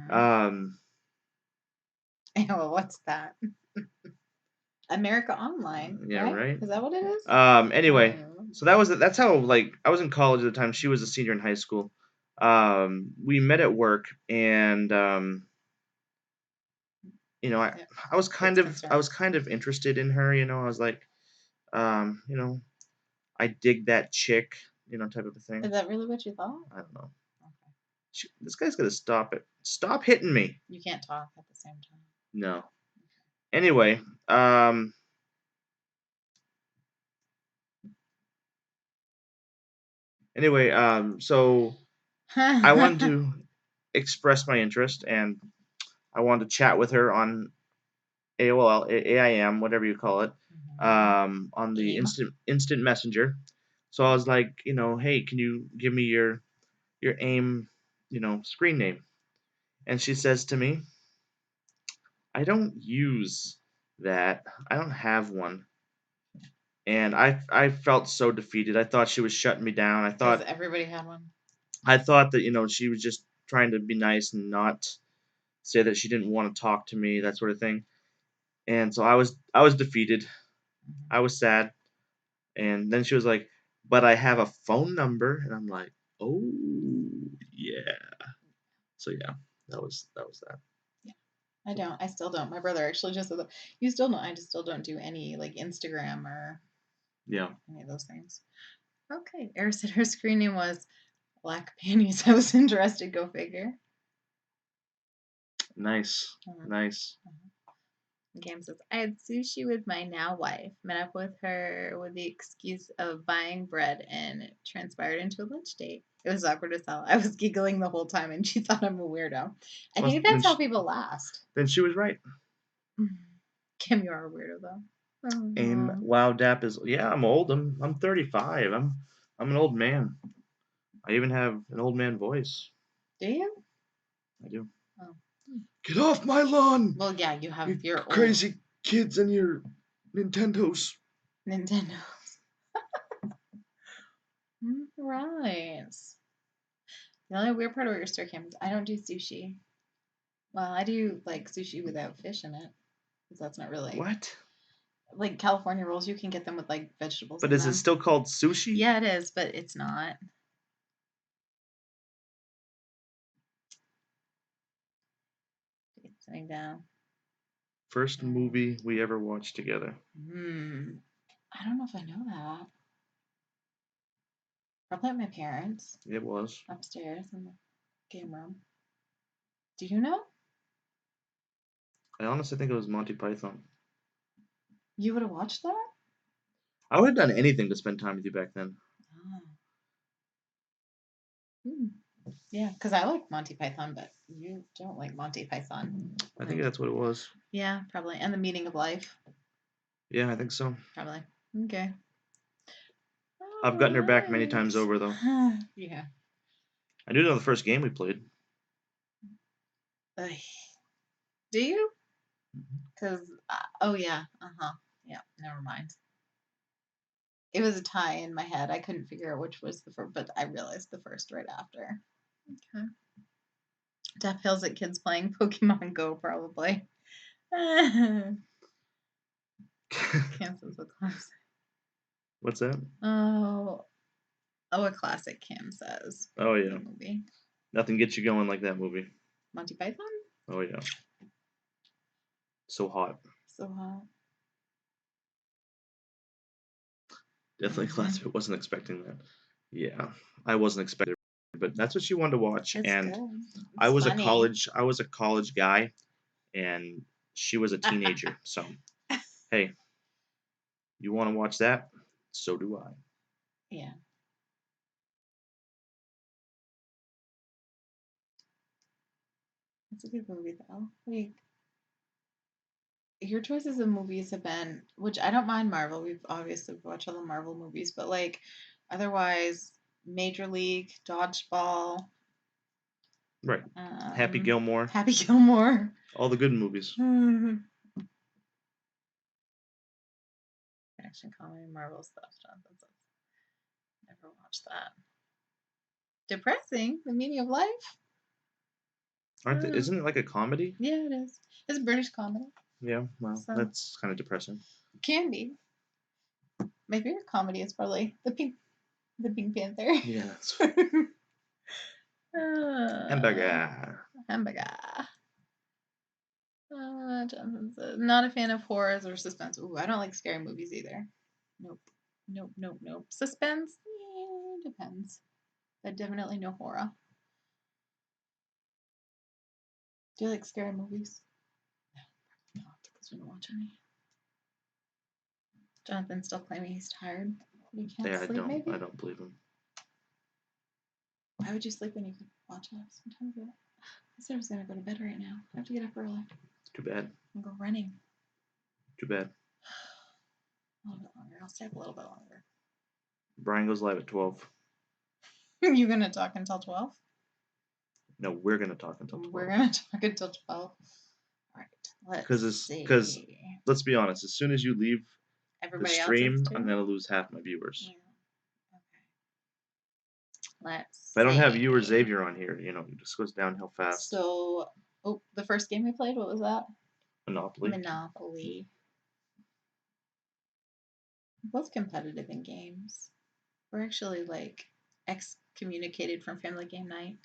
Um, AOL, what's that? America Online, yeah, right? right. Is that what it is? Anyway, so that's how, like, I was in college at the time. She was a senior in high school. We met at work, and I Yeah, I was kids concerned. kind of interested in her. I was like, um, you know, I dig that chick, type of a thing. Is that really what you thought? I don't know. Okay. This guy's gonna stop it. Stop hitting me. You can't talk at the same No. Anyway, so I wanted time. to express my interest, and I wanted to chat with her on AOL, AIM, whatever you call it, on the Aim. instant messenger. So I was like, hey, can you give me your AIM, screen name? And she says to me, I don't use that. I don't have one. And I felt so defeated. I thought she was shutting me down. Because everybody had one. I thought that she was just trying to be nice and not say that she didn't want to talk to me, that sort of thing. And so I was defeated. I was sad. And then she was like, "But I have a phone number." And I'm like, "Oh, yeah." So yeah, that was that. Yeah. I don't. I still don't. My brother actually just said that. You still don't. I just still don't do any like Instagram or Yeah. any of those things. Okay. Eris said her screen name was Black Panties. I was interested. Go figure. Nice. Uh-huh. Nice. Cam says, I had sushi with my now wife. Met up with her with the excuse of buying bread and it transpired into a lunch date. It was awkward as hell. I was giggling the whole time and she thought I'm a weirdo. I Well, think that's how people last. then she was right. Kim, you are a weirdo though. AIM Oh, Wow Dap is, yeah. I'm old. I'm 35. I'm an old man. I even have an old man voice. do you? I do. Oh. Get off my lawn, Well, yeah, you have you your old crazy kids and your Nintendos. Nintendo. Right. The only weird part about your store cam is I don't do sushi. Well, I do like sushi without fish in it because that's not really What? like California rolls. You can get them with like vegetables But in is it them. still called sushi? Yeah, it is, but it's not. It's sitting down. First movie we ever watched together. I don't know if I know that. Probably at my parents' It was. upstairs in the game room. Do you know? I honestly think it was Monty Python. You would have watched that? I would have done anything to spend time with you back then. Oh. Hmm. Yeah, because I like Monty Python, but you don't like Monty Python. I think that's what it was. Yeah, probably. And The Meaning of Life. Yeah, I think so. Probably. Okay. I've gotten her back many times Alright. over, though. Yeah. I do know the first game we played. Ugh. Do you? Mhm. Because, oh yeah. Uh-huh. Yeah, never mind. It was a tie in my head. I couldn't figure out which was the first, but I realized the first right after. Okay. Death Hills at kids playing Pokemon Go, probably. Kansas a classic. What's that? Oh, a classic, Cam says. Oh, The yeah. movie. Nothing gets you going like that movie. Monty Python? Oh, yeah. So hot. So hot. Definitely Mhm. classic. Wasn't expecting that. Yeah, I wasn't expecting it, but that's what she wanted to watch. It's And good. I It's was a funny. college guy, and she was a teenager. So, hey, you want to watch that? So do I. Yeah. It's a good movie, though. Like, your choices of movies have been, which I don't mind Marvel. We've obviously watched all the Marvel movies, but like, otherwise, Major League, Dodgeball, Right. Happy Gilmore. Happy Gilmore. All the good movies. Action comedy, Marvel stuff. Jonathan says, never watched that. Depressing. The Meaning of Life. Isn't it like a comedy? Yeah, it is. It's a British comedy. Yeah, well, So that's kind of depressing. can be. My favorite comedy is probably the Pink Panther. Yeah, that's uh, hamburger. Hamburger. Jonathan says, not a fan of horrors or suspense. Ooh, I don't like scary movies either. Nope. Nope, nope, nope. Suspense? Depends. But definitely no horror. Do you like scary movies? No, not because we don't watch any. Jonathan's still claiming he's tired. He can't Yeah, sleep, maybe? I don't believe him. Why would you sleep when you could watch us? Sometimes I said I was going to go to bed right now. I have to get up early Too bad. and go running. Too bad. A little bit longer. I'll stay up a little bit longer. Brian goes live at 12. You going to talk until 12? No, we're gonna talk until 12. We're going to talk until 12. All right. Let's see. Because let's be honest, as soon as you leave Everybody the else is stream, too? I'm gonna lose half my viewers. Yeah. Okay. Let's If I don't have see. you or Xavier on here, it just goes downhill fast. So, the first game we played, what was that? Monopoly. Monopoly. Both competitive in games. We're actually like excommunicated from family game night.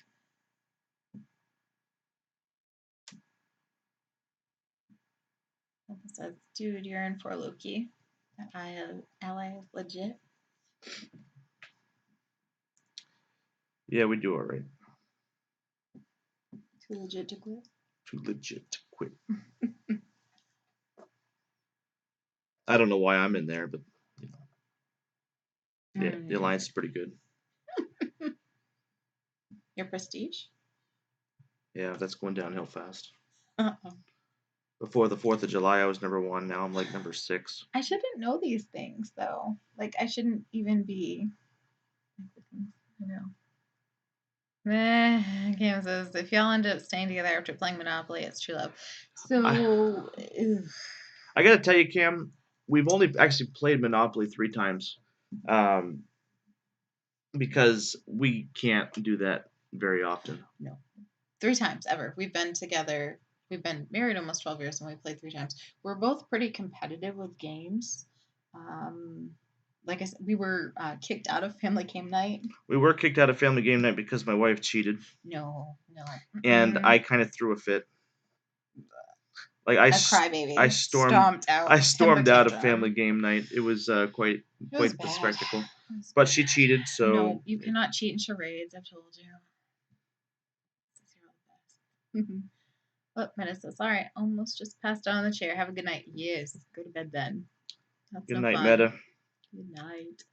It says, dude, you're in for Loki. Ally legit. Yeah, we do alright. Too legit to quit. Too legit to quit. I don't know why I'm in there, but yeah, the alliance is pretty good. Your prestige? Yeah, that's going downhill fast. Uh-oh. Before the 4th of July, I was number 1. Now I'm like number 6. I shouldn't know these things though. Like I shouldn't even be. I know. Cam says, if y'all end up staying together after playing Monopoly, it's true love. So, I gotta tell you, Cam, we've only actually played Monopoly 3 times, because we can't do that very often. no, 3 times ever. We've been together. We've been married almost 12 years, and we played 3 times. We're both pretty competitive with games. Like I said, we were kicked out of family game night. We were kicked out of family game night because my wife cheated. No. And I kind of threw a fit. Like A crybaby. I stormed out temper of tantrum. family game night. It was quite It was the bad. spectacle. That's but bad. she cheated, so No, you cannot cheat in charades. I've told you. Oh, Meta says, all right, almost just passed out on the chair. Have a good night. Yes, go to bed then. That's good no night, fun. Meta. Good night.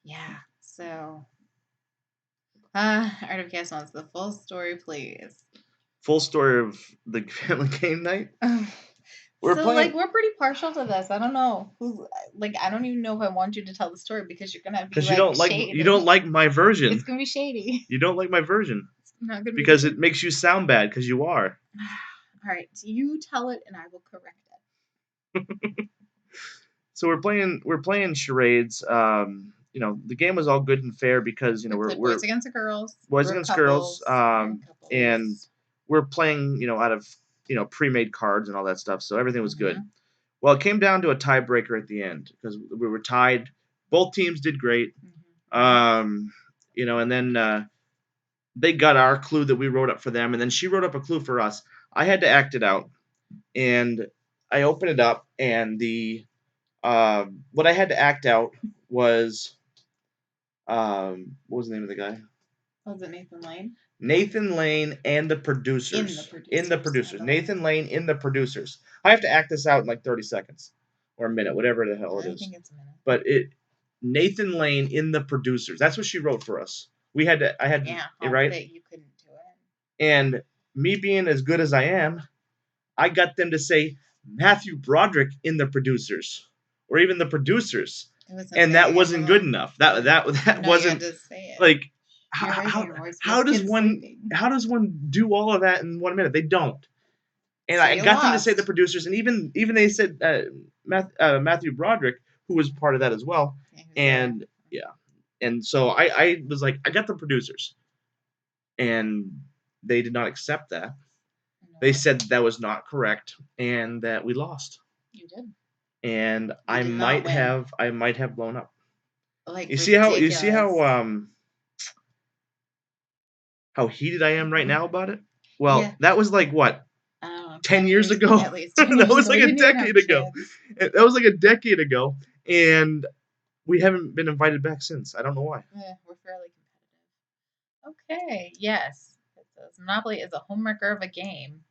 Yeah, so Art of Chaos wants the full story, please. Full story of the family game night. We're pretty partial to this. I don't know who. I don't even know if I want you to tell the story because you're gonna be Because shady. you don't like my version. It's gonna be shady. You don't like my version. It's not gonna because be it makes you sound bad because you are. All right, you tell it and I will correct it. So we're playing charades. The game was all good and fair because we played boys against girls, boys against girls, and we're playing out of pre-made cards and all that stuff. So everything was good. Well, it came down to a tiebreaker at the end because we were tied. Both teams did great. And then they got our clue that we wrote up for them, and then she wrote up a clue for us. I had to act it out, and I opened it up, and what I had to act out was what was the name of the guy? Was it Nathan Lane? Nathan Lane and the producers. In the producers. Nathan Lane in the producers. I have to act this out in like 30 seconds or a minute, whatever the hell it is. I think it's a minute. But Nathan Lane in the producers. That's what she wrote for us. I had to, right? That you couldn't do it. And me being as good as I am, I got them to say Matthew Broderick in the producers, or even the producers, and that wasn't good enough. That wasn't you had to say it. Like how does one do all of that in 1 minute? They don't. And So I got them to say lost. the producers, and even they said Matthew Broderick, who was part of that as well. And and so I was like, I got the producers, and they did not accept that. They said that was not correct and that we lost. You did. And I did might not win. have blown up. Like You ridiculous. see how heated I am right now about it? Well, Yeah. that was like what? I don't know, 10 years ago? At least 10 years That was ago. like We a didn't even decade have ago. kids. That was like a decade ago, and we haven't been invited back since. I don't know why. Yeah, we're fairly competitive. Okay, yes. It says Monopoly is a homewrecker of a game.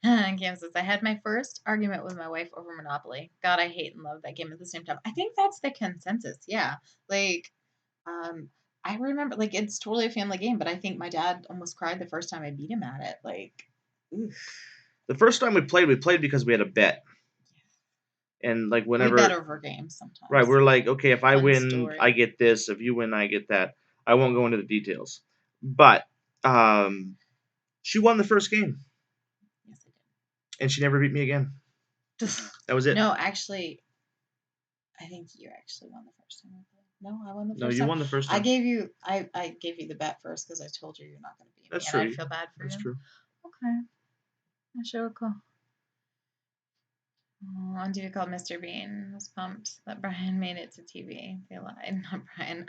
And Cam says, I had my first argument with my wife over Monopoly. God, I hate and love that game at the same time. I think that's the consensus. Yeah. I remember, it's totally a family game, but I think my dad almost cried the first time I beat him at it. Oof. The first time we played because we had a bet. And whenever we bet over games sometimes. Right, we're like, okay, if I win, I get this. If you win, I get that. I won't go into the details. But she won the first game. Yes, I did. And she never beat me again. That was it. No, actually, I think you actually won the first time. No, I won the first time. No, you won the first time. I gave you the bet first because I told you you're not going to beat me. That's true. And I feel bad for you. That's true. Okay. I should go. On TV called Mr. Bean was pumped that Brian made it to TV. They lied, not Brian.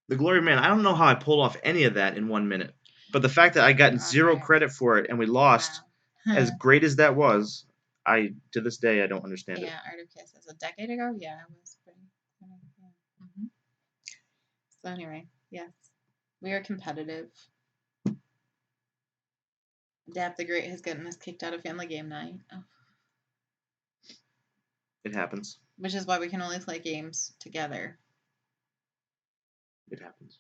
The Glory Man, I don't know how I pulled off any of that in 1 minute. But the fact that I got zero credit for it and we lost, as great as that was, to this day I don't understand it. Yeah, Art of Kiss is a decade ago. Yeah, it was pretty. Yeah. So anyway, yes, we are competitive. Dap the Great has gotten us kicked out of family game night. Oh. It happens. Which is why we can only play games together. It happens.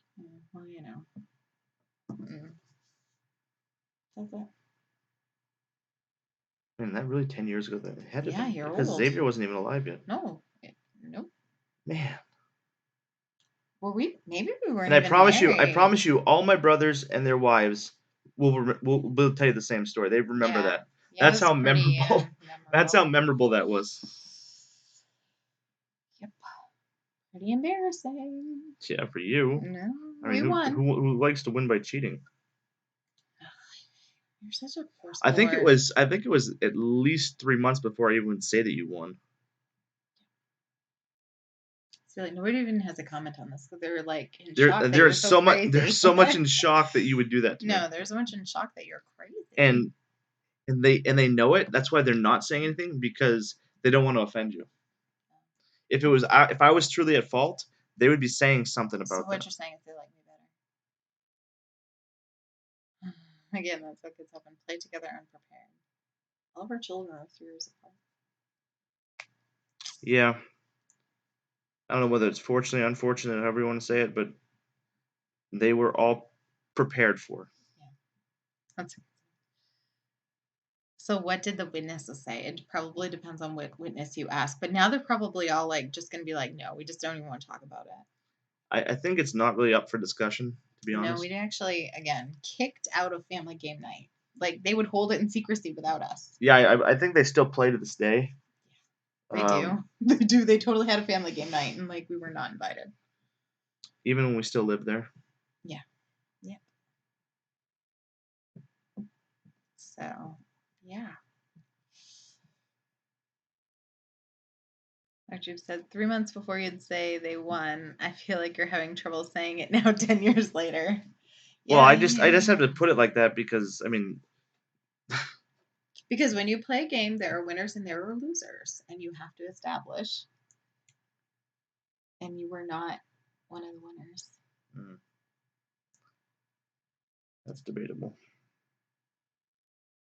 Well, you know. That's it. Man, that really 10 years ago? That had to be. You're because old. Xavier wasn't even alive yet. No. Nope. Man. Were we? Maybe we weren't. And I promise you, all my brothers and their wives will tell you the same story. They remember that. Yeah, that's how memorable. That's how memorable that was. Yep. Pretty embarrassing. Yeah, for you. No, I mean, who likes to win by cheating? You're such a poor sport. I think it was at least 3 months before I even would say that you won. So nobody even has a comment on this because they were in shock. There's so much in shock that you would do that to me. No, there's so much in shock that you're crazy. And and they know it. That's why they're not saying anything because they don't want to offend you. If I was truly at fault, they would be saying something So about what that. you're saying is they like me better. Again, that's what kids happen. Play together unprepared. All of our children are 3 years apart. Yeah, I don't know whether it's fortunate, unfortunate, however you want to say it, but they were all prepared for. Yeah, that's so. What did the witnesses say? It probably depends on what witness you ask. But now they're probably all like just going to be like, no, we just don't even want to talk about it. I think it's not really up for discussion, to be No, honest. we actually again kicked out of family game night. Like they would hold it in secrecy without us. Yeah, I think they still play to this day. They do. They do. They totally had a family game night, and like we were not invited. Even when we still live there. Yeah. Yeah. So, yeah. Like you've said, 3 months before you'd say they won. I feel like you're having trouble saying it now, 10 years later. Well, Yeah, I just have to put it like that because I mean, because when you play a game, there are winners and there are losers, and you have to establish. And you were not one of the winners. mm, that's debatable.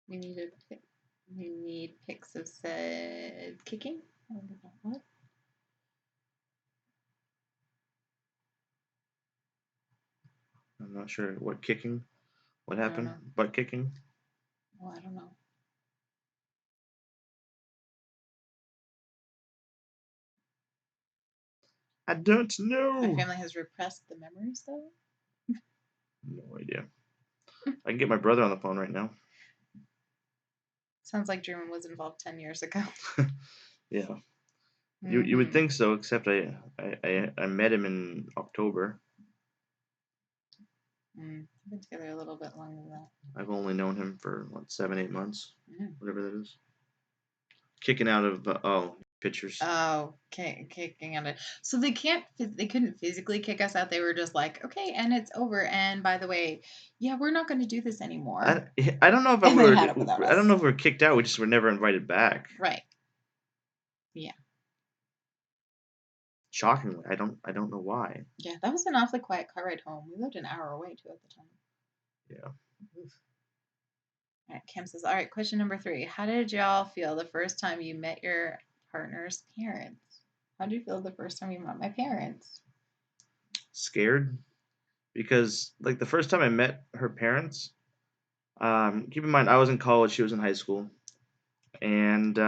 We need a pic. We need pics of said kicking. I don't know what. I'm not sure what kicking, what I don't happened, know. butt kicking. Well, I don't know. I don't My know. family has repressed the memories, though. No idea. I can get my brother on the phone right now. Sounds like German was involved 10 years ago. Yeah, you would Mm-hmm. think so, except I met him in October. I've been together a little bit longer than that. I've only known him for what 7 8 months, Mm. whatever that is. Kicking out of pictures. Oh, kicking out it. So they can't. They couldn't physically kick us out. They were just like, okay, and it's over. And by the way, yeah, we're not going to do this anymore. I, I don't know if And they had it without I don't us. know if we were kicked out. We just were never invited back. Right. Yeah. Shockingly, I don't know why. Yeah. That was an awfully quiet car ride home. We lived an hour away too at the time. Yeah. All right. Cam says, all right. Question number 3. How did y'all feel the first time you met your partner's parents? How did you feel the first time you met my parents? Scared because like the first time I met her parents, keep in mind I was in college, she was in high school, and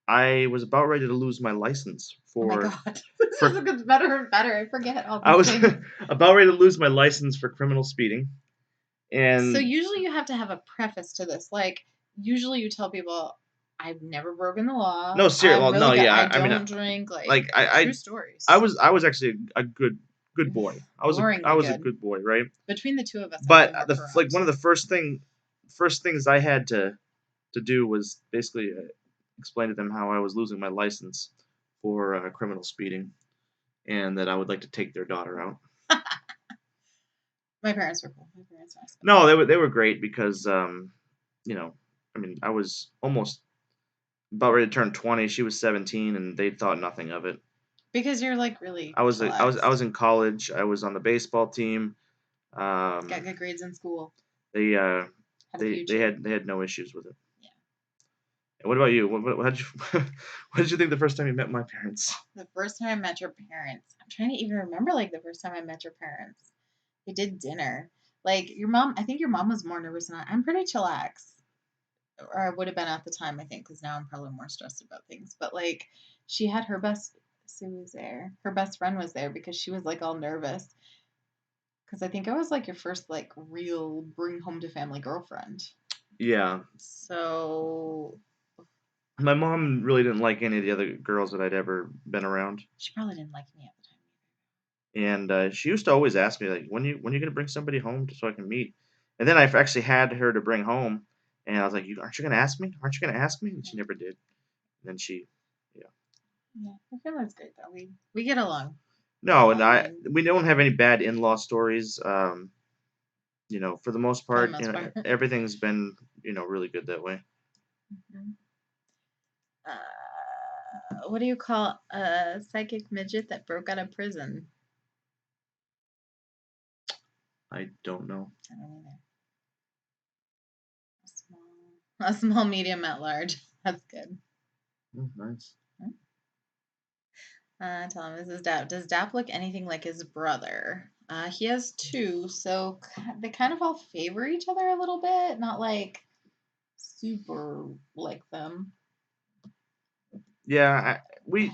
I was about ready to lose my license Oh my for God. This for just gets better and better. I forget all I these was things. about ready to lose my license for criminal speeding, So and usually you have to have a preface to this. Like usually you tell people, I've never broken the law. no, serious. I'm Well, really no, good. yeah, I I mean, don't drink. Like like true stories. I was actually a good boy. I Boringly was a good. good boy, right? Between the two of us, I But probably more like corrupt. one of the first things I had to do was basically explain to them how I was losing my license for criminal speeding, and that I would like to take their daughter out. My parents were cool. My parents were nice. No, they were great because you know, I mean, I was almost about ready to turn 20. She was 17, and they thought nothing of it. Because you're like really I chillaxed. was in college. I was on the baseball team. Got Um, good grades in school. they Had a future. they had no issues with it. Yeah. And what about you? What did you what did you think the first time you met my parents? The first time I met your parents, I'm trying to even remember like the first time I met your parents. They did dinner. Like your mom, I think your mom was more nervous than I. I'm pretty chillax, or I would have been at the time. I think because now I'm probably more stressed about things. But like, she had her best. Sue was there. Her best friend was there because she was like all nervous. Because I think I was like your first like real bring home to family girlfriend. Yeah, So my mom really didn't like any of the other girls that I'd ever been around, she probably didn't like me at the time. and she used to always ask me like, when you gonna bring somebody home so I can meet? And then I've actually had her to bring home, and I was like, aren't you gonna ask me? Aren't you gonna ask me? And she never did. And then she, yeah, Yeah, her family's great though. We get along. no, and I mean, we don't have any bad in-law stories. For the most For the part, most part. everything's been really good that way. Mhm. What do you call a psychic midget that broke out of prison? I don't know. I don't either. A small medium at large. That's good. Oh, nice. Tell him this is Dap. Does Dap look anything like his brother? He has two, so they kind of all favor each other a little bit. Not like super like them. Yeah, we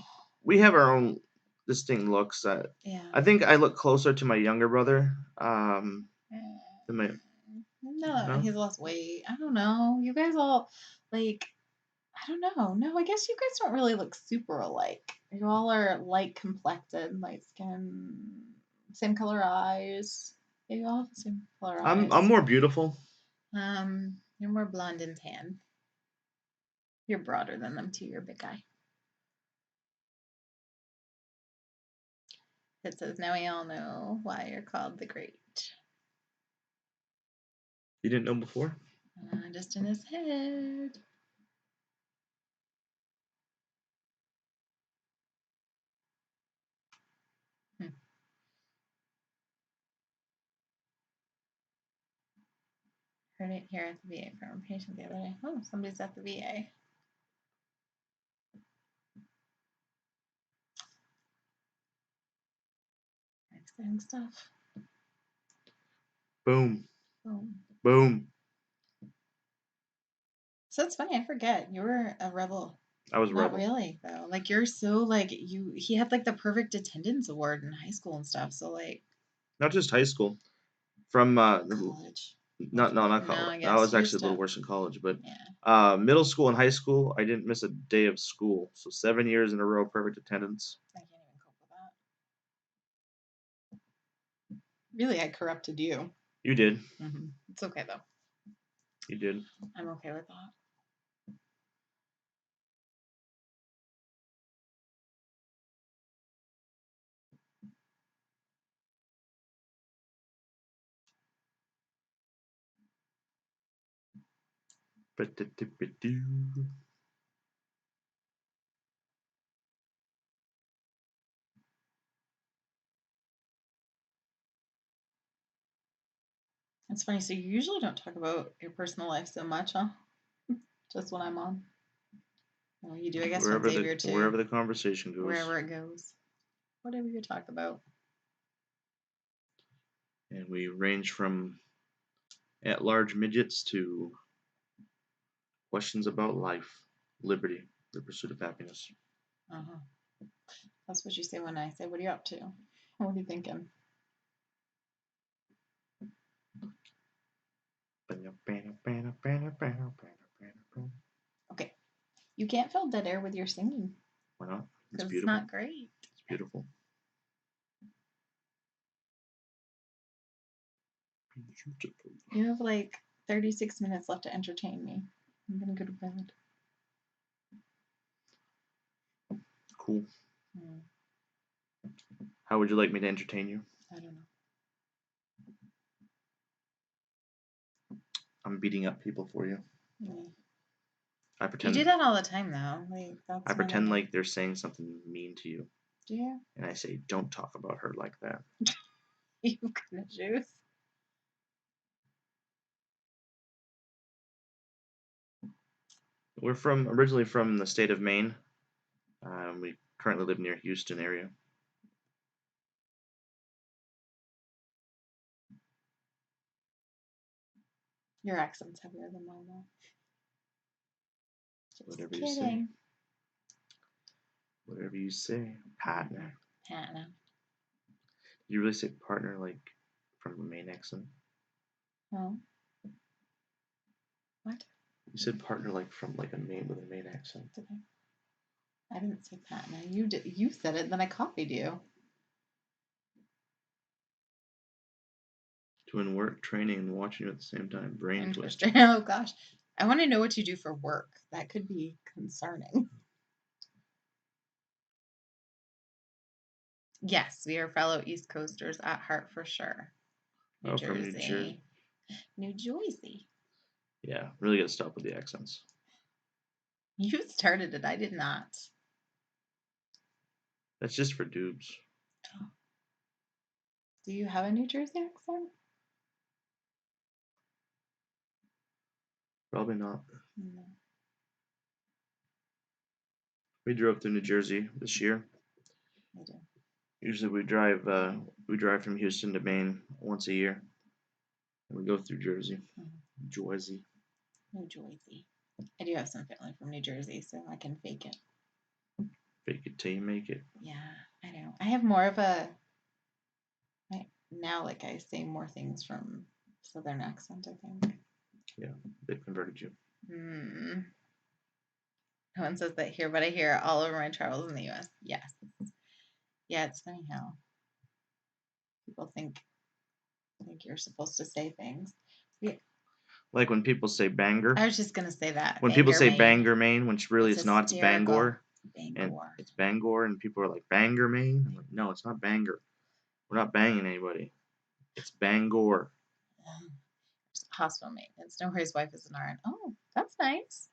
have our own distinct looks. Yeah. I think I look closer to my younger brother. Than my No, no. he's lost weight. I don't know. You guys all like. I don't know. No, I guess you guys don't really look super alike. You all are light complected, light skin, same color eyes. Yeah, you all have the same color I'm eyes. more beautiful. You're more blonde and tan. You're broader than them too. You're a big guy. It says now we all know why you're called the Great. You didn't know before? Just in his head. Hmm. Heard it here at the VA from a patient the other day. Oh, somebody's at the VA. Exciting stuff. Boom, Oh. boom. So it's funny, I forget. You were a rebel. I was a Not rebel. really, though. Like you're so like he had like the perfect attendance award in high school and stuff. So like Not just high school. From college. not no not No, college. I I guess was you're actually a little still worse in college, but yeah. middle school and high school, I didn't miss a day of school. So 7 years in a row, perfect attendance. I can't even cope with that. Really, I corrupted you. You did. It's okay though. You did. I'm okay with that. It's funny. So you usually don't talk about your personal life so much, huh? Just when I'm on. Well, you do, I guess, when Xavier too. Wherever the conversation goes, Wherever it goes, whatever you talk about. and we range from at-large midgets to questions about life, liberty, the pursuit of happiness. Uh-huh. That's what you say when I say, "What are you up to? What are you thinking?" Okay, you can't fill dead air with your singing Why not? It's because it's beautiful. not great. It's beautiful. Beautiful. You have like 36 minutes left to entertain me. I'm gonna go to bed. Cool. Hmm, How would you like me to entertain you? I don't know. I'm beating up people for you. Hmm. I You do pretend that all the time, though. Like I that's never pretend good. like they're saying something mean to you, Do you? and I say, "Don't talk about her like that." You kind of juice. We're originally from the state of Maine. We currently live near Houston area. Your accent's heavier than mine, though. Just Whatever you say. kidding. Whatever you say, partner. Hannah. You really say partner like from a Maine accent? Oh, what? You said partner like from like a Maine with a Maine accent. It's okay. I didn't say Patna. You did. You said it, then I copied you. Doing work, training, and watching you at the same time. Brain Brain twister. twister. Oh gosh. I want to know what you do for work. That could be concerning. Yes, we are fellow East Coasters at heart for sure. New Oh, from New Jersey. Jersey. New Jersey. Yeah, really gotta stop with the accents. You started it. I did not. That's just for dupes. Do you have a New Jersey accent? Probably not. No, We drove through New Jersey this year. I do. Usually we drive from Houston to Maine once a year. And we go through Jersey. Jersey. New Jersey. I do have some family from New Jersey, so I can fake it. Fake it till you make it. Yeah, I know. I have more of a now, like I say more things from Southern accent. I think. Yeah, they've converted you. Hmm. No one says that here, but I hear it all over my travels in the U.S. Yes. Yeah, it's funny how people think you're supposed to say things. Yeah, Like when people say banger. I was just gonna say that. When people Bangor, say Maine. Bangor, Maine, which really It's it's not, it's hysterical. Bangor. And Bangor. it's Bangor, and people are like, Bangor, Maine? I'm like, no, it's not Bangor. We're not banging anybody. It's Bangor. Hospital maintenance. No, his wife is an RN. Oh, that's nice.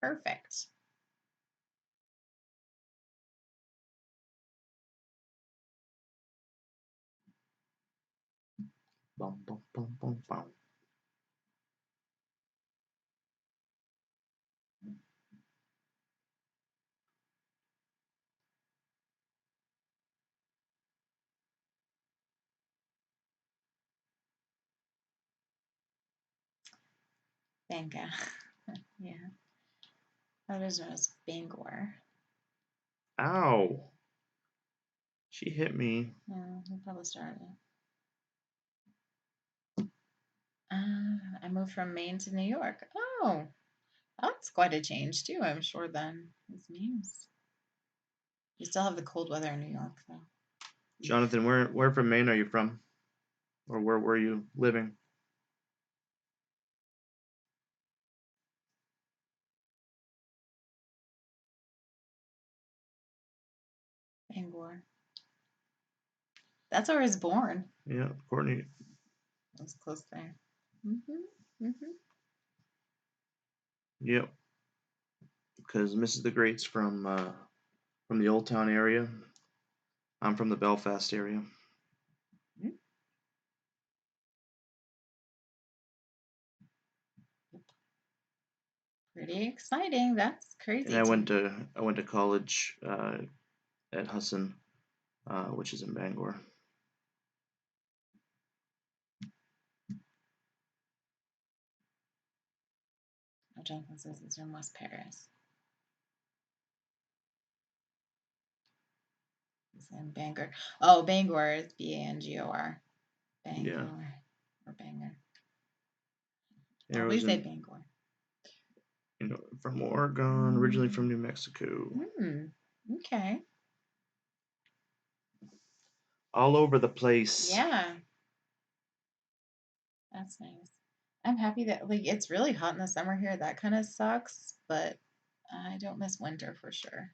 Perfect. Bum, bum, bum, bum, bum. Bangor. Yeah. Others known as Bangor. Ow. She hit me. Yeah, he probably started it. I moved from Maine to New York. Oh, that's quite a change too, I'm sure then. His name's you still have the cold weather in New York though. Jonathan, where from Maine are you from? Or where were you living? Bangor. That's where I was born. Yeah, Courtney. I was close there. Mm-hmm. Yep. Because Mrs. TheGreat's from the Old Town area. I'm from the Belfast area. Mm-hmm. Pretty exciting. That's And crazy I to went me. to college at Husson, which is in Bangor. Oh, Jonathan says it's in West Paris. It's in Bangor. Oh, Bangor is Bangor. Yeah. Bangor or Bangor. And I was Always say in, Bangor. from Oregon, originally from New Mexico. Okay. All over the place. Yeah, that's nice. I'm happy that like it's really hot in the summer here. That kind of sucks, but I don't miss winter for sure.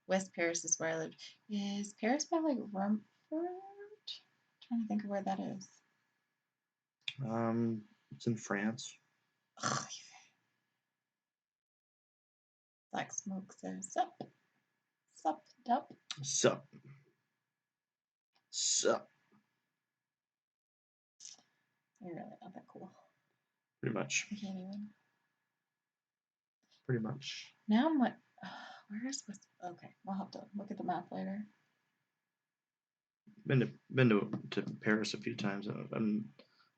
West Paris is where I lived. Is Paris by like Rumford? Trying to think of where that is. It's in France. Ugh, Black smoke says sup, dup. Sup. Sup. You're really not that cool. Pretty much. I can't even. Pretty much. Now I'm what? Where is West? Okay, we'll have to look at the map later. Been to Paris a few times. I'm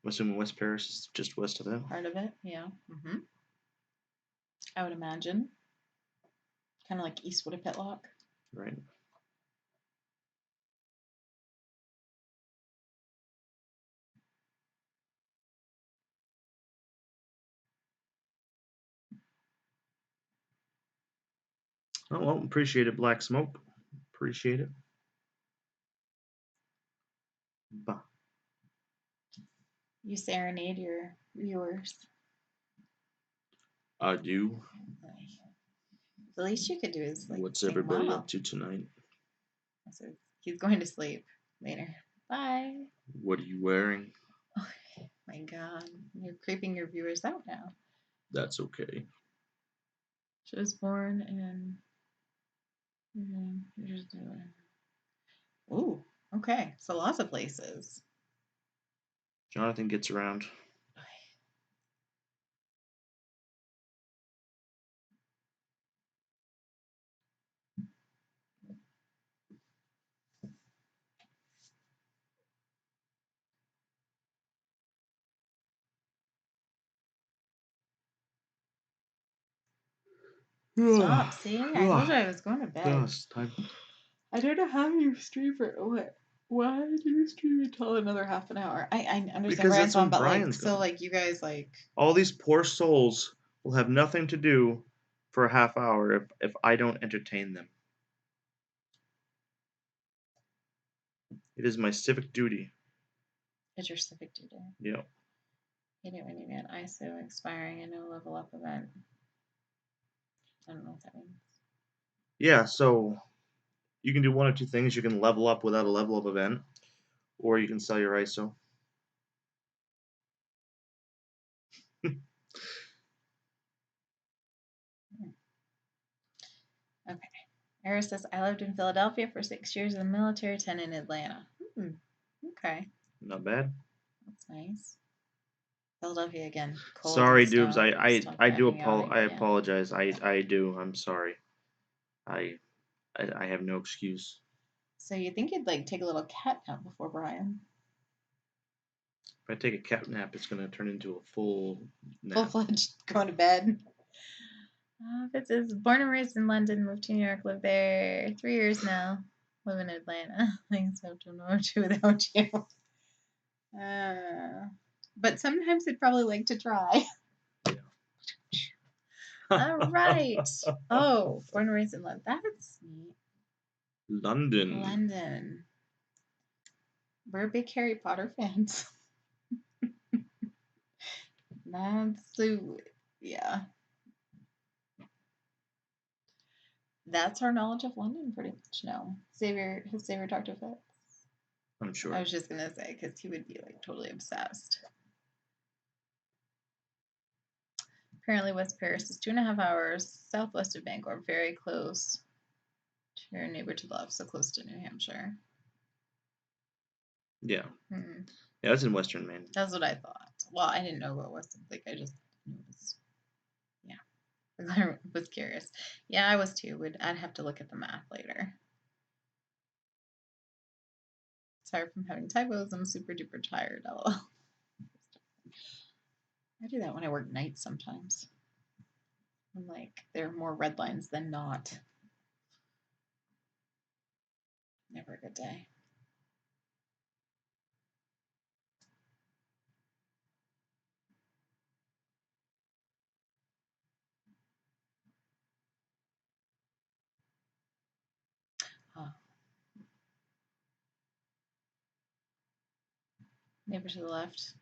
assuming West Paris is just west of that. Part of it, yeah. I would imagine. Kind of like Eastwood of Pitlock. Right. Oh well, appreciate it, Black Smoke. Appreciate it. Bah. You serenade your viewers. I do. The least you could do is like What's sing everybody wow. up to tonight? So he's going to sleep later. Bye. What are you wearing? My God, you're creeping your viewers out now. That's okay. She was born in. Ooh, okay. So lots of places. Jonathan gets around. Stop. See, I told you I was going to bed. It's time. I don't know how you stream for what. Why do you stream until another half an hour? I understand Because Brian's that's when on, but like, Brian's so gone. like you guys like. All these poor souls will have nothing to do for a half hour if I don't entertain them. It is my civic duty. It's your civic duty. Yeah. Hate it when you get ISO expiring and no level up event. I don't know what that means. Yeah, so you can do one of two things. You can level up without a level up event, or you can sell your ISO. Okay. Eris says, I lived in Philadelphia for 6 years in the military, 10 in Atlanta. Okay. Not bad. That's nice. Philadelphia again. Cold Sorry, and Dubes. snow. Stop bagging out I again. apologize. I do. I'm sorry. I I have no excuse. So you think you'd like take a little cat nap before Brian? If I take a cat nap, it's gonna turn into a full Full nap. fledged going to bed. Fitz is born and raised in London, moved to New York, lived there 3 years now. Live in Atlanta. Things have to know to without you. But sometimes I'd probably like to try. All right. Oh, born and raised in London. That's neat. London. London. We're big Harry Potter fans. That's so, yeah. That's our knowledge of London, pretty much. No, has Xavier talked to Fitz? I'm sure. I was just gonna say because he would be like totally obsessed. Apparently, West Paris is 2.5 hours southwest of Bangor, very close to your neighbor to the left, so close to New Hampshire. Yeah. Yeah, that's in Western Maine. That's what I thought. Well, I didn't know what it was. Like I just knew it was. Yeah, I was curious. Yeah, I was too. I'd have to look at the map later. Sorry from having typos. I'm super duper tired. LOL. I do that when I work nights sometimes. I'm like, there are more red lines than not. Never a good day. Oh. Neighbor to the left,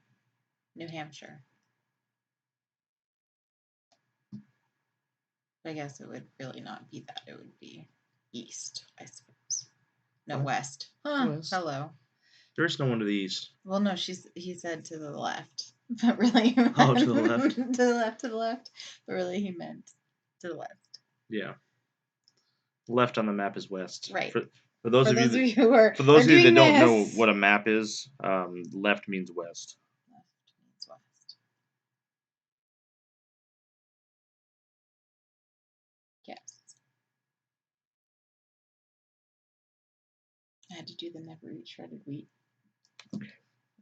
New Hampshire. But I guess it would really not be that. It would be east, I suppose. No, What? west. West. Hello. There's no one to the east. Well, no, he said to the left, but really, he meant Oh, to the left. to the left. But really, he meant to the west. Yeah. Left on the map is west. Right. For those For of those you of you who are for those of you that doing don't know this. what a map is, left means west. Left means west. Yes. I had to do the never eat shredded wheat. Okay.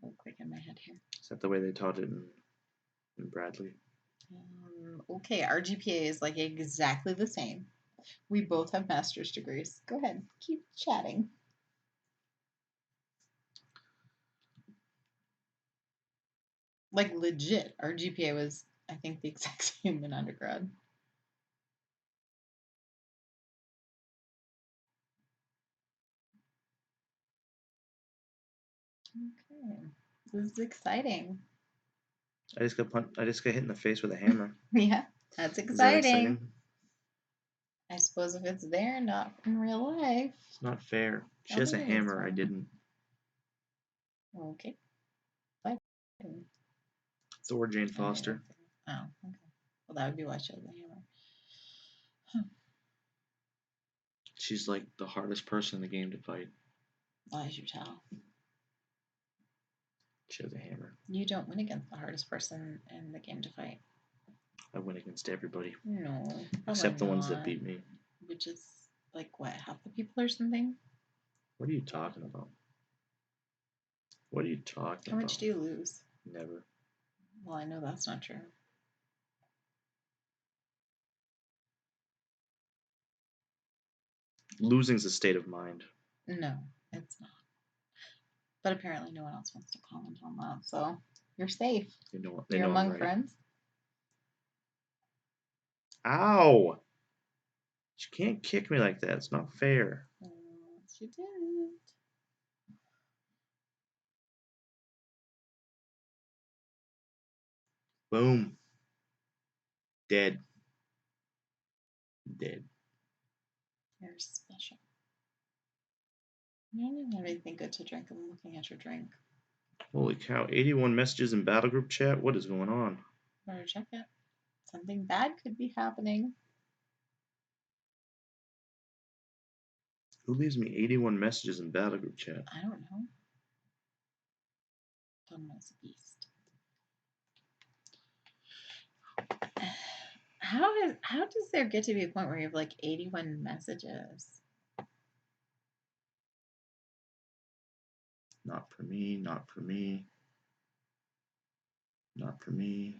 Real quick in my head here. Is that the way they taught it in Bradley? Okay, our GPA is like exactly the same. We both have master's degrees. Go ahead, keep chatting. Like legit, our GPA was, I think, the exact same in undergrad. Okay, this is exciting. I just got hit in the face with a hammer. Yeah, that's exciting. Is that exciting? I suppose if it's there, not in real life. It's not fair. She has a hammer. I didn't. Okay. Bye. Thor Jane I don't even Foster. think. Oh, okay. Well, that would be why she has the hammer. Huh. She's like the hardest person in the game to fight. As you tell. She has a hammer. You don't win against the hardest person in the game to fight. I win against everybody. No, except the ones that beat me. Which is like what, half the people or something? What are you talking about? What are you talking How about? much do you lose? Never. Well, I know that's not true. Losing's a state of mind. No, it's not. But apparently no one else wants to comment on that, so you're safe. They You're know among I'm right. friends. Ow! You can't kick me like that. It's not fair. Yes, you did. Boom. Dead. Dead. You're special. You don't have anything good to drink. I'm looking at your drink. Holy cow. 81 messages in battle group chat? What is going on? Better check it. Something bad could be happening. Who leaves me 81 messages in battle group chat? I don't know. Domino's a beast. How does there get to be a point where you have like 81 messages? Not for me, not for me. Not for me.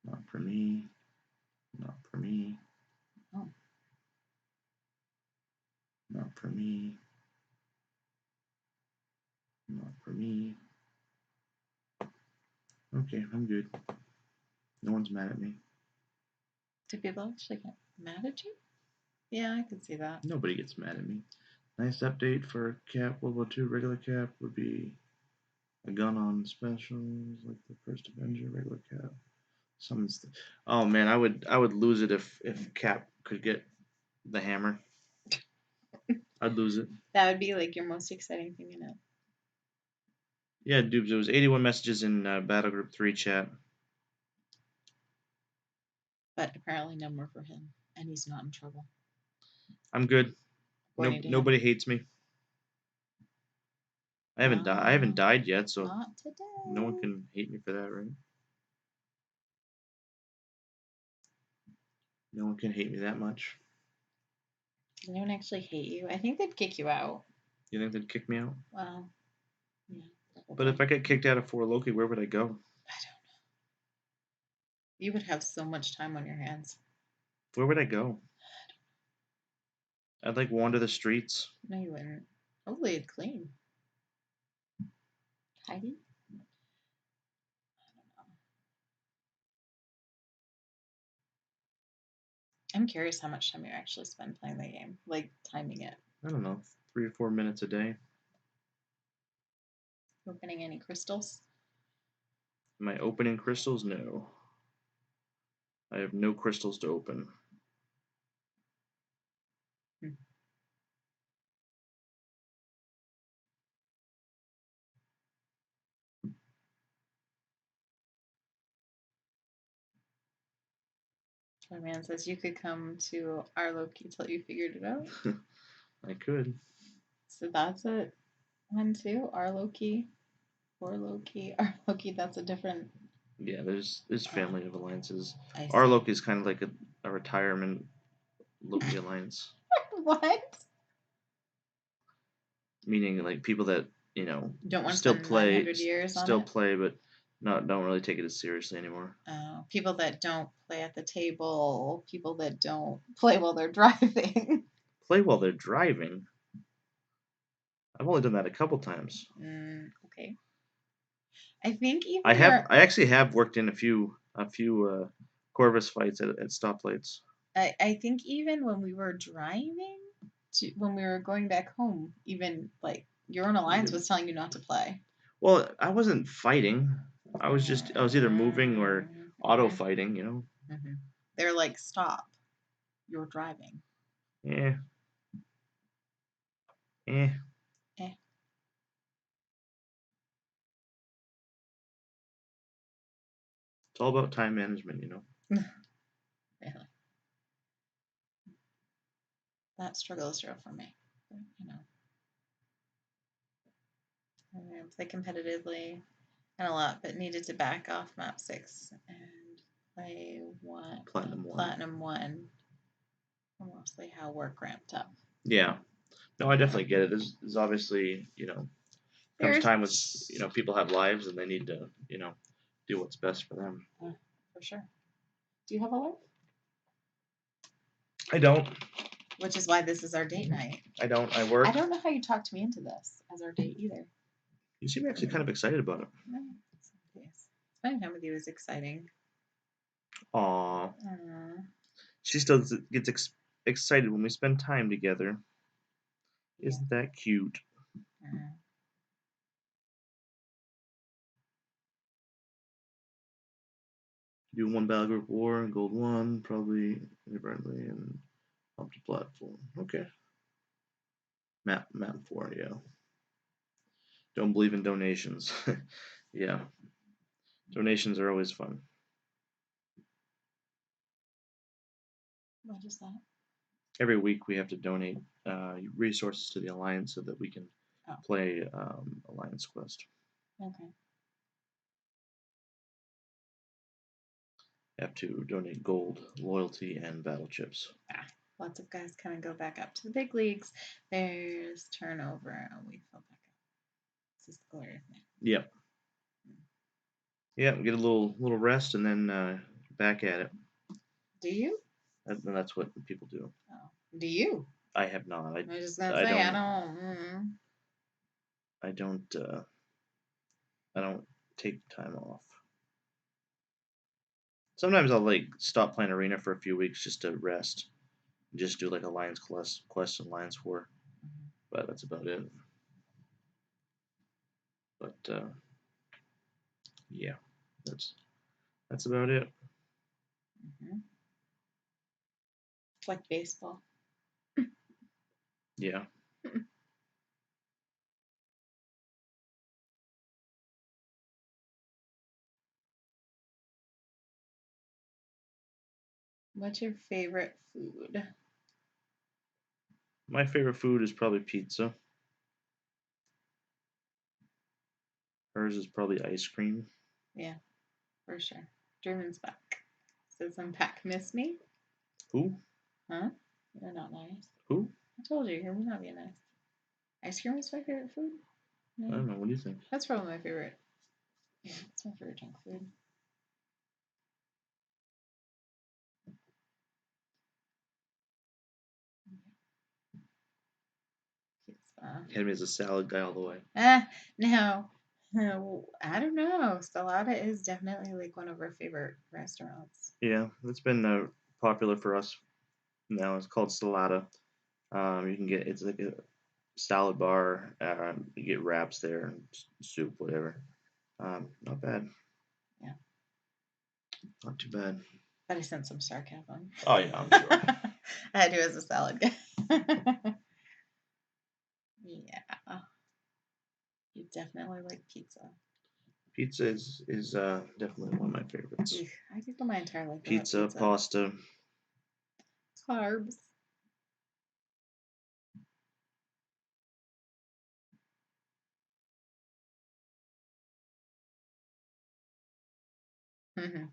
Not for me. Not for me. Oh. Not for me. Not for me. Okay, I'm good. No one's mad at me. Do people actually get mad at you? Yeah, I can see that. Nobody gets mad at me. Nice update for Cap World War II. Regular Cap would be a gun on specials like the first Avenger. Regular Cap. Oh man, I would lose it if Cap could get the hammer. I'd lose it. That would be like your most exciting thing in it. Yeah, Dubes. It was 81 messages in Battle Group 3 chat. But apparently no more for him, and he's not in trouble. I'm good. Nobody hates me. I haven't died yet, so not today. No one can hate me for that, right? No one can hate me that much. Does anyone actually hate you? I think they'd kick you out. You think they'd kick me out? Well, yeah. But if I get kicked out of 4 Loki, where would I go? I don't know. You would have so much time on your hands. Where would I go? I'd like wander the streets. No, you wouldn't. Hopefully it'd clean. Heidi? I'm curious how much time you actually spend playing the game, like timing it. I don't know, 3 or 4 minutes a day. Opening any crystals? Am I opening crystals? No. I have no crystals to open. My man says you could come to our Loki till you figured it out. I could. So that's it. 1, 2, our Loki, 4 Loki, our Loki. That's a different. Yeah, there's family of alliances. Our Our Loki is kind of like a retirement Loki alliance. What? Meaning like people that don't want to still spend play, 900 years on it? play, but don't really take it as seriously anymore. People that don't play at the table, people that don't play while they're driving. Play while they're driving. I've only done that a couple times. Okay. I think even I actually have worked in a few Corvus fights at stoplights. I think even when we were driving when we were going back home, even like your own alliance was telling you not to play. Well, I wasn't fighting. I was either moving or auto fighting, They're like, stop. You're driving. Yeah. Eh. Eh. It's all about time management, you know. Really. That struggle is real for me. But, I play competitively and a lot, but needed to back off map 6 and play Platinum 1. Mostly how work ramped up. Yeah. No, I definitely get it. There's obviously, comes time with, people have lives and they need to, do what's best for them. For sure. Do you have a life? I don't. Which is why this is our date night. I don't. I work. I don't know how you talked me into this as our date either. You seem actually kind of excited about it. Spending time with you is exciting. Aww. She still gets excited when we spend time together. Yeah. Isn't that cute? Do one battle group war, gold 1, probably inadvertently, and up to platform. Okay. Map 4, yeah. Don't believe in donations. Yeah. Donations are always fun. What is that? Every week we have to donate resources to the Alliance so that we can play Alliance Quest. Okay. Have to donate gold, loyalty, and battle chips. Lots of guys kind of go back up to the big leagues. There's turnover, and we fill back up. This is the glory of man. Yep. Yeah, get a little rest and then back at it. Do you? That's what people do. Oh. Do you? I have not. I was just gonna say I don't. I don't take time off. Sometimes I'll stop playing Arena for a few weeks just to rest, just do Alliance Quest and Alliance War, but that's about it. But yeah, that's about it. It's like baseball. Yeah. What's your favorite food? My favorite food is probably pizza. Hers is probably ice cream. Yeah, for sure. German's back. Says Unpack miss me. Who? Huh? You're not nice. Who? I told you, you're not being nice. Ice cream is my favorite food. No. I don't know. What do you think? That's probably my favorite. Yeah, it's my favorite junk food. Had me as a salad guy all the way. No, I don't know. Salada is definitely one of our favorite restaurants. Yeah, it's been popular for us now. It's called Salada. You can get, it's like a salad bar. You get wraps there, soup, whatever. Not bad. Yeah. Not too bad. But I sense some sarcasm. Oh yeah, I'm sure. I had to as a salad guy. Yeah. You definitely like pizza. Pizza is definitely one of my favorites. I could go my entire life Pizza, without pizza. pasta. Carbs.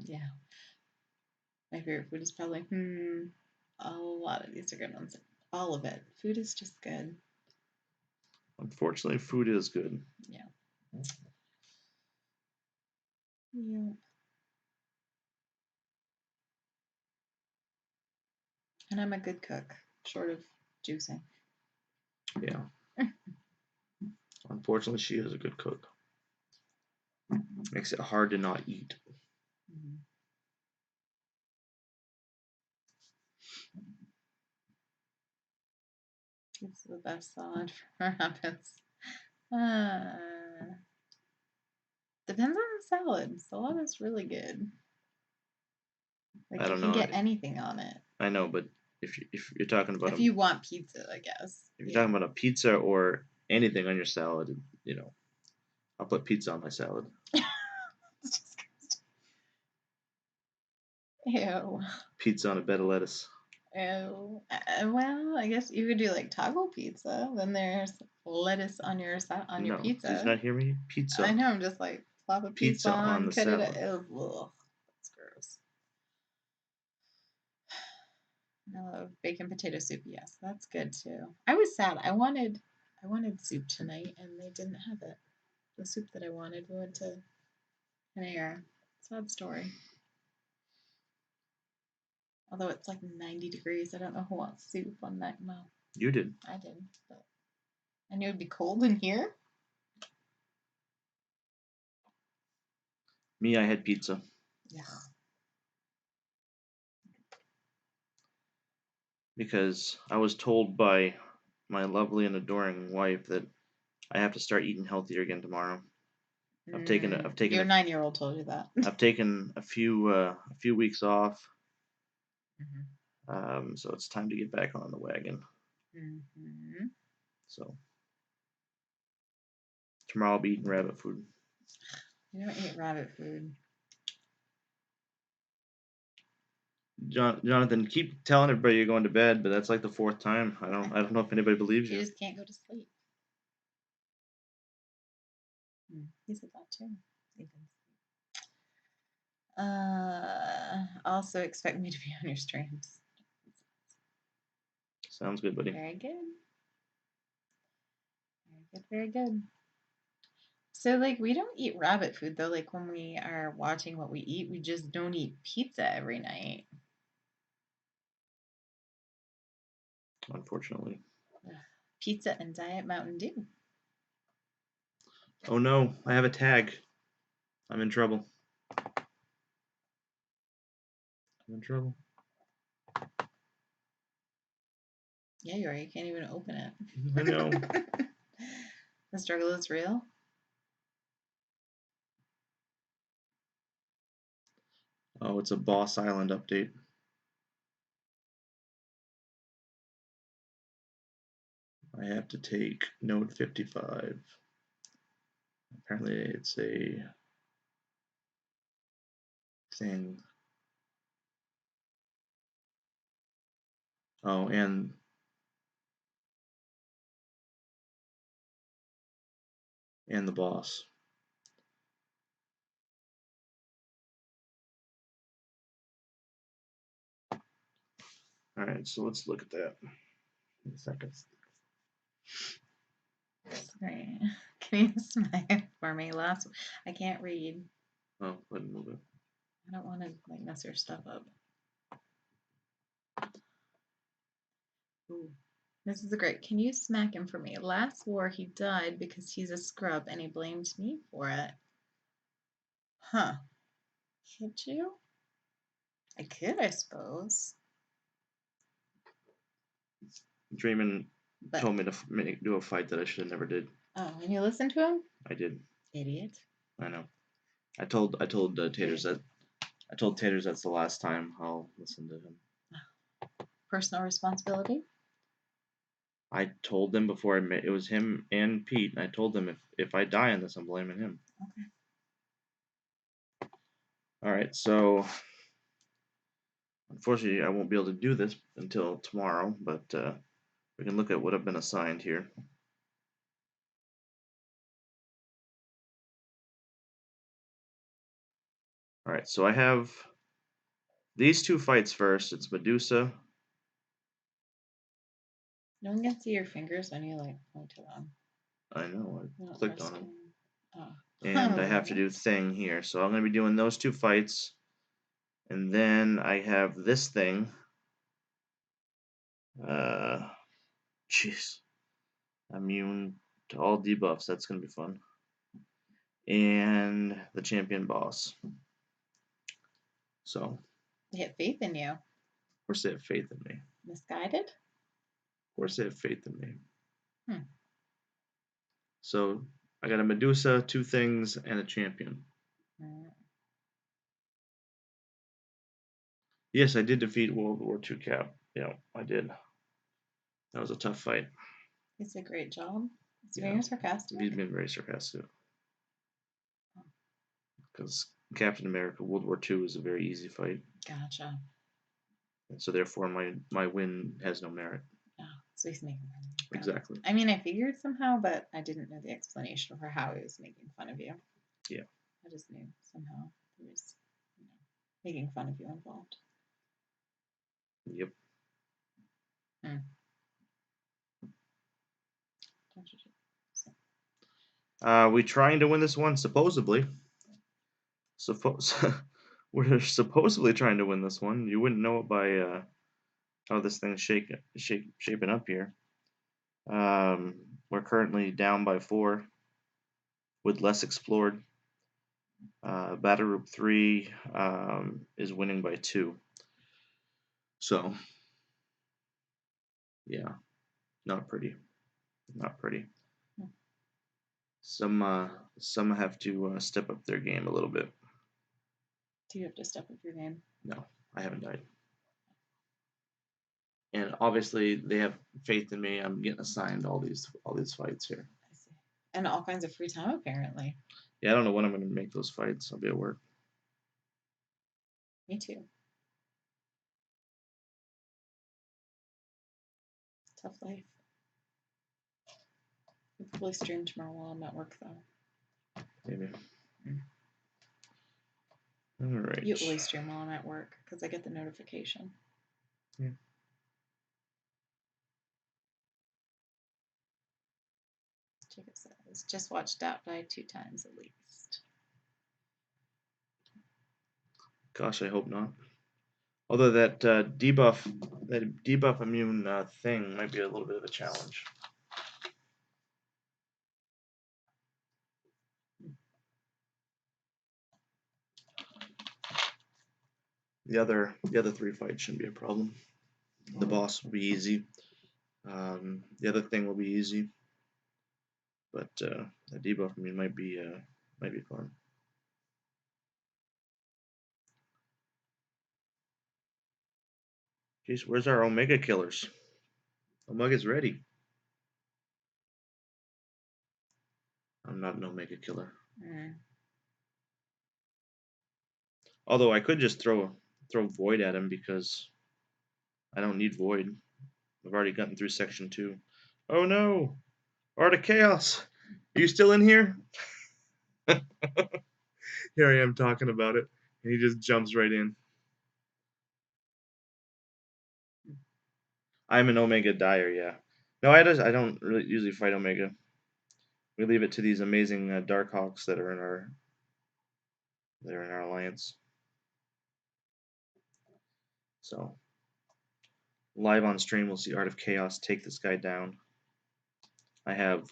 Yeah. My favorite food is probably a lot of these are good ones. All of it. Food is just good. Unfortunately, food is good. Yeah. Yeah. And I'm a good cook, short of juicing. Yeah. Unfortunately, she is a good cook. Makes it hard to not eat. It's the best salad for happens. Depends on the salad. Salad is really good. I don't you know. Can get anything on it. I know, but if you're talking about you want pizza, I guess. If you're talking about a pizza or anything on your salad, I'll put pizza on my salad. Ew. Pizza on a bed of lettuce. Ew. Well, I guess you could do like taco pizza. Then there's lettuce on on your No, did you pizza. not hear me? I Pizza. know. I'm just like plop a piece Pizza on on, the cut it. salad. Ugh, that's gross. I love bacon potato soup. Yes, that's good too. I was sad. I wanted soup tonight, and they didn't have it. The soup that I wanted went to an air. Sad story. Although it's like 90 degrees, I don't know who wants soup on that. Well, You did. I did, but I knew it'd be cold in here. Me, I had pizza Yeah. because I was told by my lovely and adoring wife that I have to start eating healthier again tomorrow. Your 9-year-old told you that. I've taken a few weeks off, Mhm. so it's time to get back on the wagon. Mhm. So tomorrow I'll be eating rabbit food. You don't eat rabbit food. Jonathan, keep telling everybody you're going to bed, but that's like the fourth time. I don't know if anybody believes You you. just can't go to sleep. He said that too. Ethan. Also expect me to be on your streams. Sounds good, buddy. Very good. Very good. Very good. So, like, we don't eat rabbit food though. Like, when we are watching what we eat, we just don't eat pizza every night. Unfortunately. Ugh. Pizza and Diet Mountain Dew. Oh no, I have a tag. I'm in trouble. I'm in trouble. Yeah, you're right. You can't even open it. I know. The struggle is real. Oh, it's a Boss Island update. I have to take Node 55. Apparently, it's a thing. Oh, and the boss. All right, so let's look at that in a second. Great. Can you smile for me? I can't read. Oh, go ahead and move it. I don't want to like mess your stuff up. Ooh. This is great. Can you smack him for me? Last war he died because he's a scrub and he blamed me for it. Huh. Could you? I could, I suppose. Draymond But told me to do a fight that I should have never did. oh, and you listen to him? I did. Idiot. I know. I told Taters that I told Taters that's the last time I'll listen to him. Personal responsibility. I told them before I met it was him and Pete, and I told them if I die in this, I'm blaming him. Okay. All right, so unfortunately, I won't be able to do this until tomorrow, but we can look at what I've been assigned here. All right, so I have these two fights first. It's Medusa. No one can see your fingers when you like point to them. I know, You I don't clicked risk on them. it. Oh. And I have to do What? thing here. So I'm going to be doing those two fights. And then I have this thing. Jeez. Immune to all debuffs. That's going to be fun. And the champion boss. So, They have faith in you. of course they have faith in me. Misguided? Of course they have faith in me. Hmm. So I got a Medusa, two things, and a champion. Mm. Yes, I did defeat World War II Cap. Yeah, I did. That was a tough fight. It's a great job. It's Yeah, very sarcastic. he's been very sarcastic. Because Captain America World War II is a very easy fight, Gotcha. and so therefore my win has no merit. Yeah, so he's making fun of you. Got it. Exactly. I mean, I figured somehow, but I didn't know the explanation for how he was making fun of you. Yeah. I just knew somehow there was, making fun of you involved. Yep. Don't you so. We trying to win this one supposedly. Suppose we're supposedly trying to win this one. You wouldn't know it by how this thing's shaping up here. We're currently down by 4 with less explored. Battle Group 3 is winning by 2. So, yeah, not pretty. Not pretty. Hmm. Some have to step up their game a little bit. Do you have to step up your game? No, I haven't died. And obviously they have faith in me. I'm getting assigned all these fights here. I see. And all kinds of free time, apparently. Yeah, I don't know when I'm going to make those fights. I'll be at work. Me too. Tough life. I'll probably stream tomorrow while I'm at work, though. Maybe. All right. Usually stream while I'm at work because I get the notification. Yeah. Jacob says, just watched Doubt Die 2 times at least. Gosh, I hope not. Although that debuff immune thing might be a little bit of a challenge. The other 3 fights shouldn't be a problem. The boss will be easy. The other thing will be easy. But the debuff immune might be fun. Jeez, where's our Omega killers? Omega's ready. I'm not an Omega killer. Although I could just throw Void at him because I don't need Void. I've already gotten through section 2. Oh no! Art of Chaos! Are you still in here? Here I am talking about it, and he just jumps right in. I'm an Omega Dyer, yeah. No, I don't really usually fight Omega. We leave it to these amazing Darkhawks that are in our alliance. So live on stream, we'll see Art of Chaos take this guy down. I have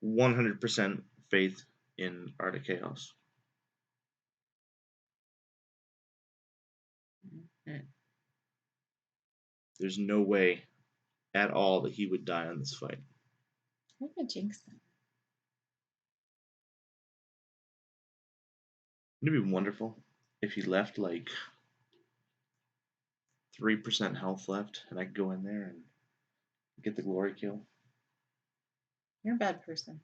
100% faith in Art of Chaos. There's no way at all that he would die on this fight. I'm gonna jinx them. Wouldn't it be wonderful if he left like 3% health left and I could go in there and get the glory kill? You're a bad person.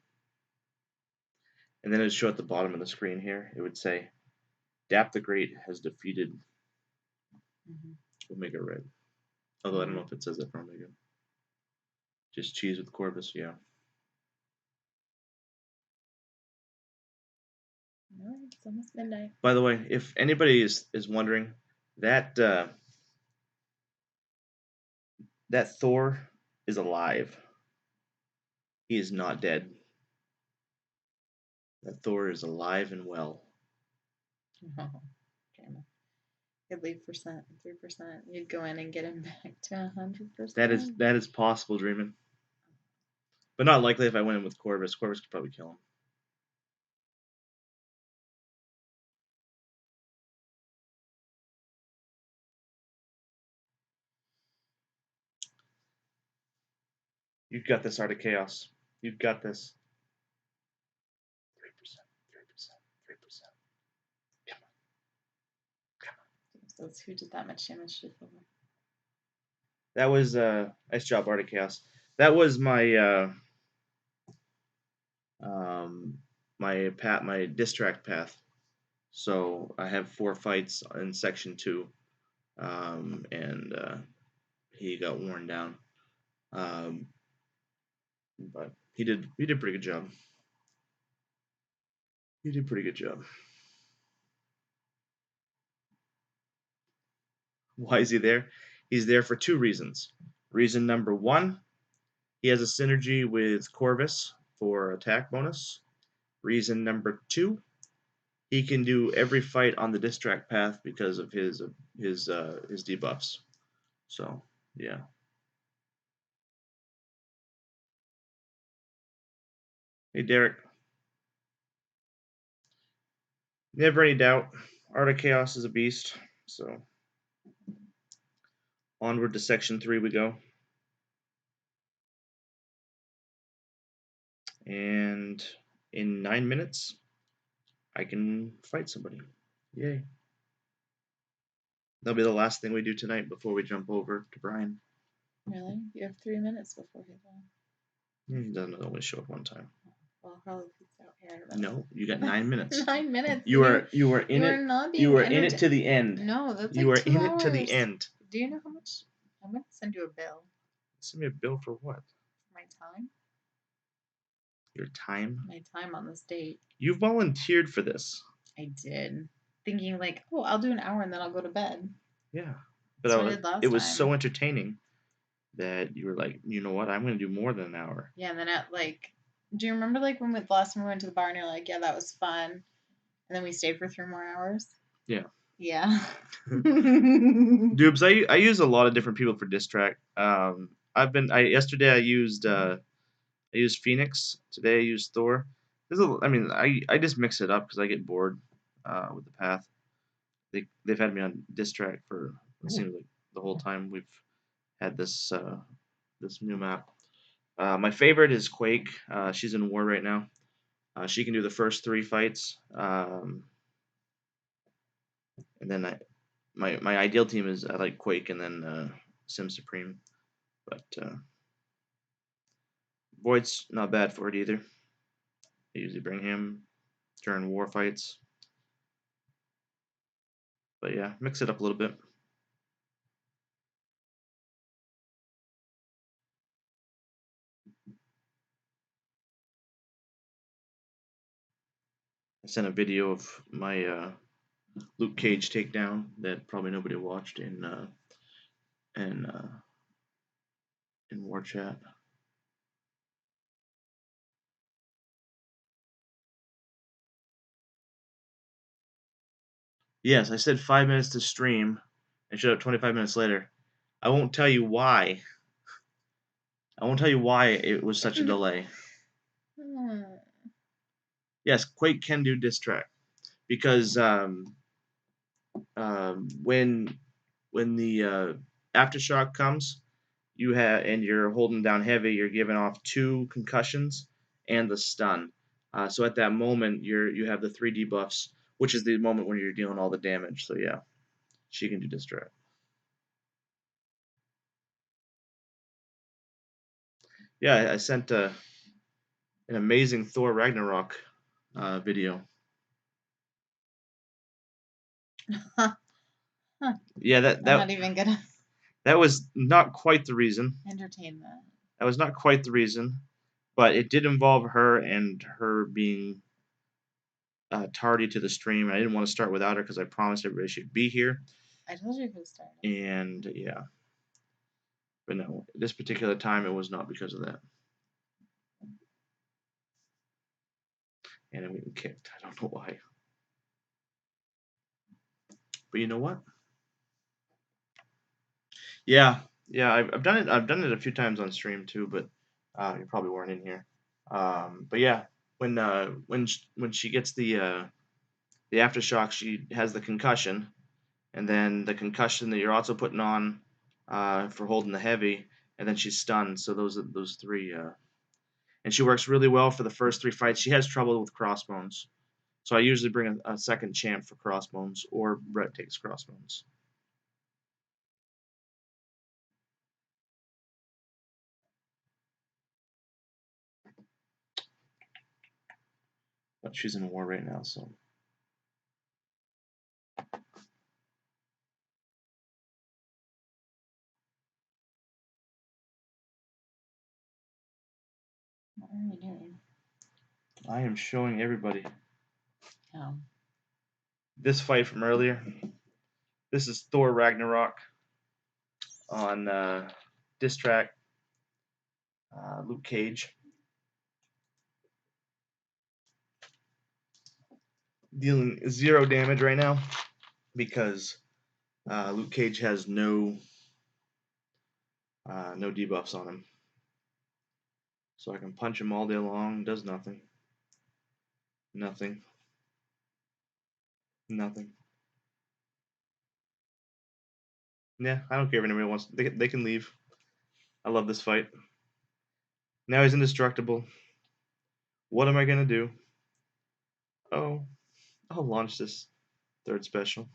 And then it would show at the bottom of the screen here, it would say, TheGreat has defeated Omega Red. Although I don't know if it says that for Omega. Just cheese with Corvus, yeah. Alright, it's almost midnight. By the way, if anybody is wondering, that Thor is alive. He is not dead. That Thor is alive and well. Oh, okay. You'd leave 3%. You'd go in and get him back to 100%. That is possible, Dreamin'. But not likely if I went in with Corvus. Corvus could probably kill him. You've got this, Art of Chaos. You've got this. 3%, 3%. Come on. So who did that much damage to Thor? That was nice job, Art of Chaos. That was my my distract path. So I have 4 fights in section 2, and he got worn down. Um, but he did pretty good job. He did a pretty good job. Why is he there? He's there for 2 reasons. Reason number 1, he has a synergy with Corvus for attack bonus. Reason number 2, he can do every fight on the distract path because of his debuffs. So yeah. Hey Derek, never any doubt. Art of Chaos is a beast. So onward to section 3 we go, and in 9 minutes I can fight somebody. Yay! That'll be the last thing we do tonight before we jump over to Brian. Really? You have 3 minutes before he's on. He doesn't always show up one time. Well, probably he's out here in a minute. No, you got 9 minutes. 9 minutes. You are in you it. are not being You are in it to the end. No, that's You like are 2 in hours. it to the end. Do you know how much? I'm gonna send you a bill. Send me a bill for what? For my time. Your time? My time on this date. You volunteered for this. I did. Thinking like, oh, I'll do an hour and then I'll go to bed. Yeah. But I did last it was time. so entertaining that you were like, you know what? I'm going to do more than an hour. Yeah, and then at like, do you remember like when the last time we went to the bar and you're like, yeah, that was fun, and then we stayed for 3 more hours. Yeah. Yeah. Dubes, I use a lot of different people for diss track. Yesterday I used Phoenix. Today I used Thor. I just mix it up because I get bored with the path. They've had me on diss track for it seems like the whole time we've had this new map. My favorite is Quake. She's in war right now. She can do the first 3 fights, and then my ideal team is I like Quake and then Sim Supreme, but Void's not bad for it either. I usually bring him during war fights, but yeah, mix it up a little bit. I sent a video of my Luke Cage takedown that probably nobody watched in uh, in war chat. Yes, I said 5 minutes to stream and showed up 25 minutes later. I won't tell you why. I won't tell you why it was such a delay. Yes, Quake can do diss track because when the aftershock comes, and you're holding down heavy, you're giving off 2 concussions and the stun. So at that moment, you have the 3 debuffs, which is the moment when you're dealing all the damage. So yeah, she can do diss track. Yeah, I sent an amazing Thor Ragnarok video. Yeah, I'm not even gonna that was not quite the reason. entertain that. That was not quite the reason, but it did involve her and her being tardy to the stream. I didn't want to start without her because I promised everybody she'd be here. I told you could start. And yeah, but no, this particular time it was not because of that. And I'm getting kicked. I don't know why. But you know what? Yeah, yeah, I've done it. I've done it a few times on stream too, but you probably weren't in here. But yeah, when she gets the aftershock, she has the concussion, and then the concussion that you're also putting on for holding the heavy, and then she's stunned. So those 3, and she works really well for the first 3 fights. She has trouble with crossbones, so I usually bring a second champ for crossbones, or Brett takes crossbones. But she's in war right now, so What are you doing? I am showing everybody Oh. this fight from earlier. This is Thor Ragnarok on diss track. Luke Cage dealing 0 damage right now because Luke Cage has no debuffs on him. So I can punch him all day long. Does nothing. Nothing. Nothing. Yeah, I don't care if anybody wants. They can leave. I love this fight. Now he's indestructible. What am I gonna do? Oh, I'll launch this third special.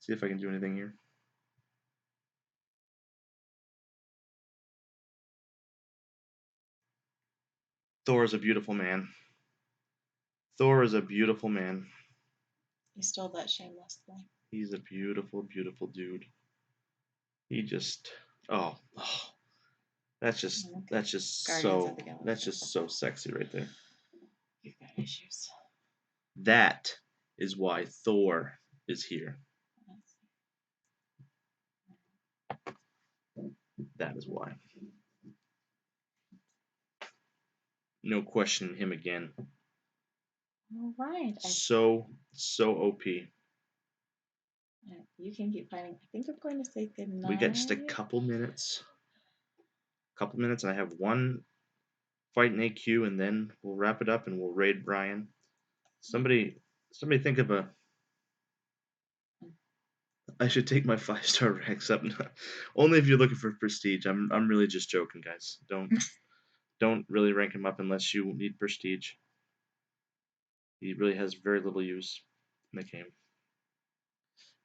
See if I can do anything here. Thor is a beautiful man. Thor is a beautiful man. You stole that shamelessly. He's a beautiful, beautiful dude. He just, oh, that's just so sexy right there. You've got issues. That is why Thor is here. That is why. No questioning him again. All right. So OP. You can keep fighting. I think I'm going to say good night. We got just a couple minutes. And I have one fight in AQ, and then we'll wrap it up and we'll raid Brian. Somebody think of a. I should take my 5-star ranks up. Only if you're looking for prestige. I'm really just joking, guys. Don't really rank him up unless you need prestige. He really has very little use in the game.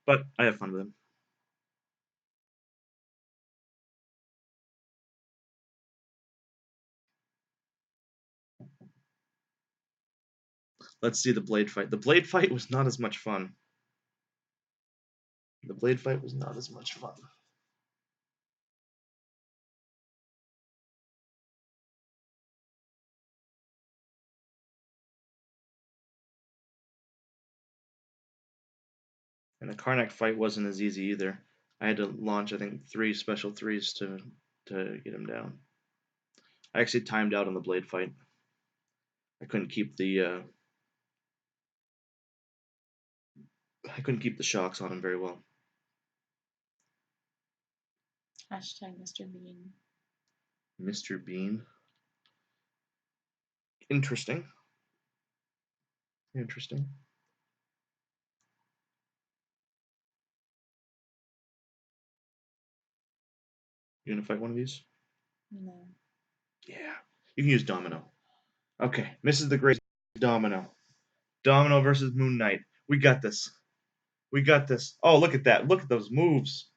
But I have fun with him. Let's see the blade fight. The blade fight was not as much fun. The blade fight was not as much fun. And the Karnak fight wasn't as easy either. I had to launch, I think, 3 special 3s to get him down. I actually timed out on the blade fight. I couldn't keep the shocks on him very well. Hashtag Mr. Bean. Mr. Bean. Interesting. Interesting. You gonna fight one of these? No. Yeah. You can use Domino. Okay. Mrs. TheGreat Domino. Domino versus Moon Knight. We got this. We got this. Oh, look at that. Look at those moves.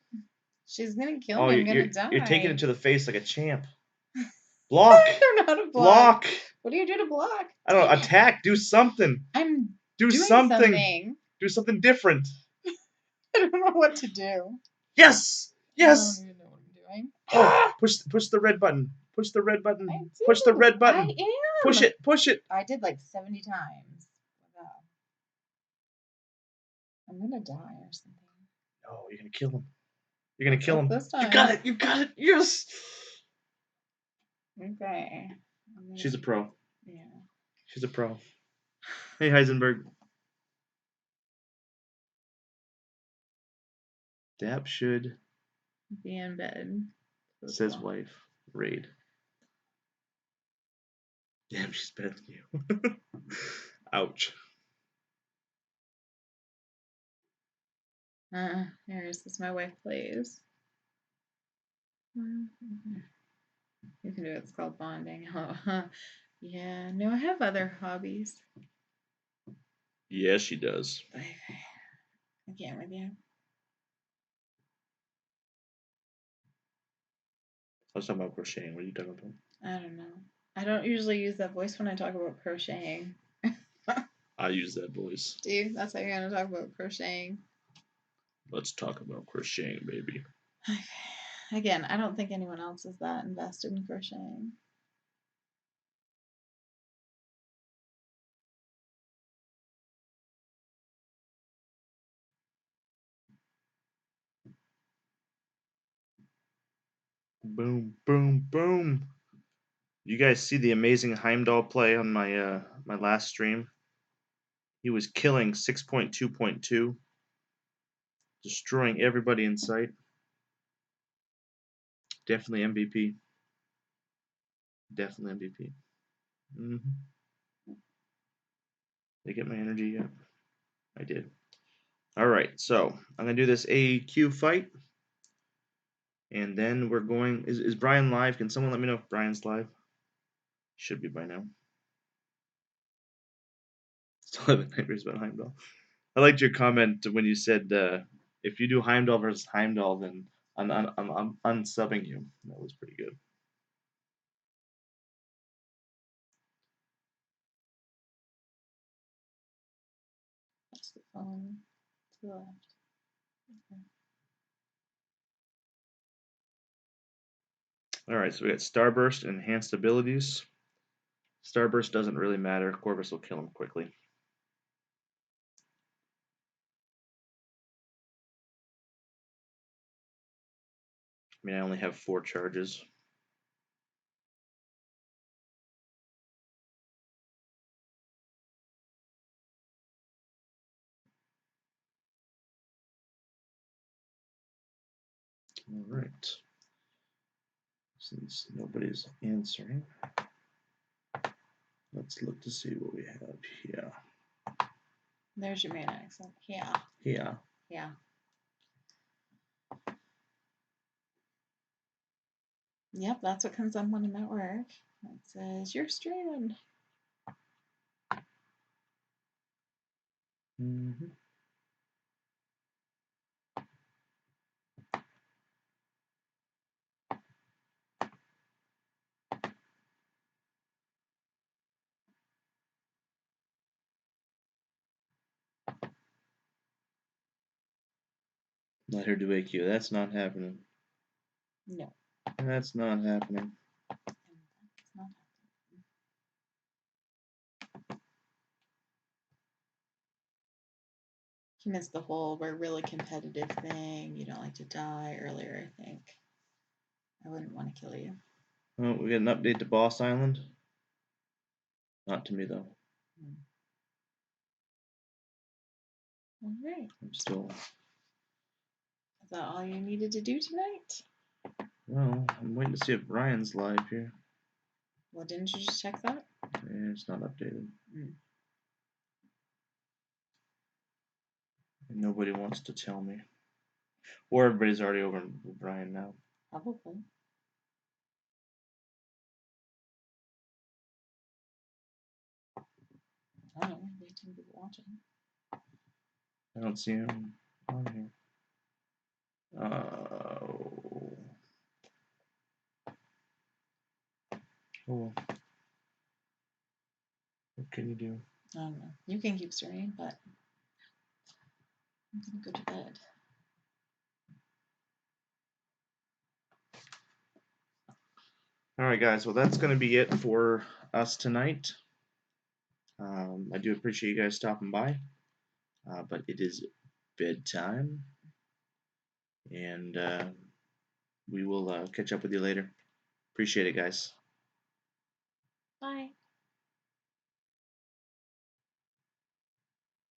She's gonna kill Oh, me. I'm gonna die. You're taking it to the face like a champ. Block. I don't know how to Block. What do you do to block? I don't know. Attack. Do something. I'm do doing something. Do something different. I don't know what to do. Yes. Yes. I don't even know what I'm doing. Oh, push the red button. Push the red button. I do. Push the red button. I am. Push it. Push it. I did like 70 times. Wow. I'm gonna die or something. No, you're gonna kill him. You're gonna kill him. This time. You got it. You got it. Yes. Okay. She's a pro. Yeah. She's a pro. Hey, Heisenberg. Dap should be in bed. Says wife. Raid. Damn, she's better than you. Ouch. Here's this. My wife plays. You can do it. It's called bonding. Oh, yeah. No, I have other hobbies. Yes, she does. I can't with you. I was talking about crocheting. What are you talking about? I don't know. I don't usually use that voice when I talk about crocheting. I use that voice. Do you? That's how you're going to talk about crocheting. Let's talk about crocheting, baby. Okay. Again, I don't think anyone else is that invested in crocheting. Boom, boom, boom. You guys see the amazing Heimdall play on my last stream? He was killing 6.2.2, destroying everybody in sight. Definitely MVP. Definitely MVP. Hmm. Did I get my energy yet? I did. All right, so I'm gonna do this AQ fight, and then we're going. Is Brian live? Can someone let me know if Brian's live? Should be by now. Still having nightmares about Heimdall. I liked your comment when you said if you do Heimdall versus Heimdall, then I'm unsubbing you. That was pretty good. That's the phone to the left. Okay. All right, so we got Starburst and enhanced abilities. Starburst doesn't really matter. Corvus will kill him quickly. I mean, I only have 4 charges. All right. Since nobody's answering, let's look to see what we have here. There's your main accent. Yeah. Here. Yeah. Yep, that's what comes up when I'm at work. It says you're streaming. Mm-hmm. Let her do AQ. That's not happening. No. That's not happening. It's not happening. You missed the whole we're really competitive thing. You don't like to die earlier, I think. I wouldn't want to kill you. Oh, we got an update to Boss Island. Not to me though. All right. I'm still. Is that all you needed to do tonight? Well, I'm waiting to see if Brian's live here. Well, didn't you just check that? Yeah, it's not updated. Mm. And nobody wants to tell me. Or everybody's already over with Brian now. Probably. I don't know. 18 people watching. I don't see him on here. Oh. Oh well. What can you do? I don't know. You can keep streaming, but I'm gonna go to bed. All right, guys. Well, that's going to be it for us tonight. I do appreciate you guys stopping by, but it is bedtime, and we will catch up with you later. Appreciate it, guys. Bye.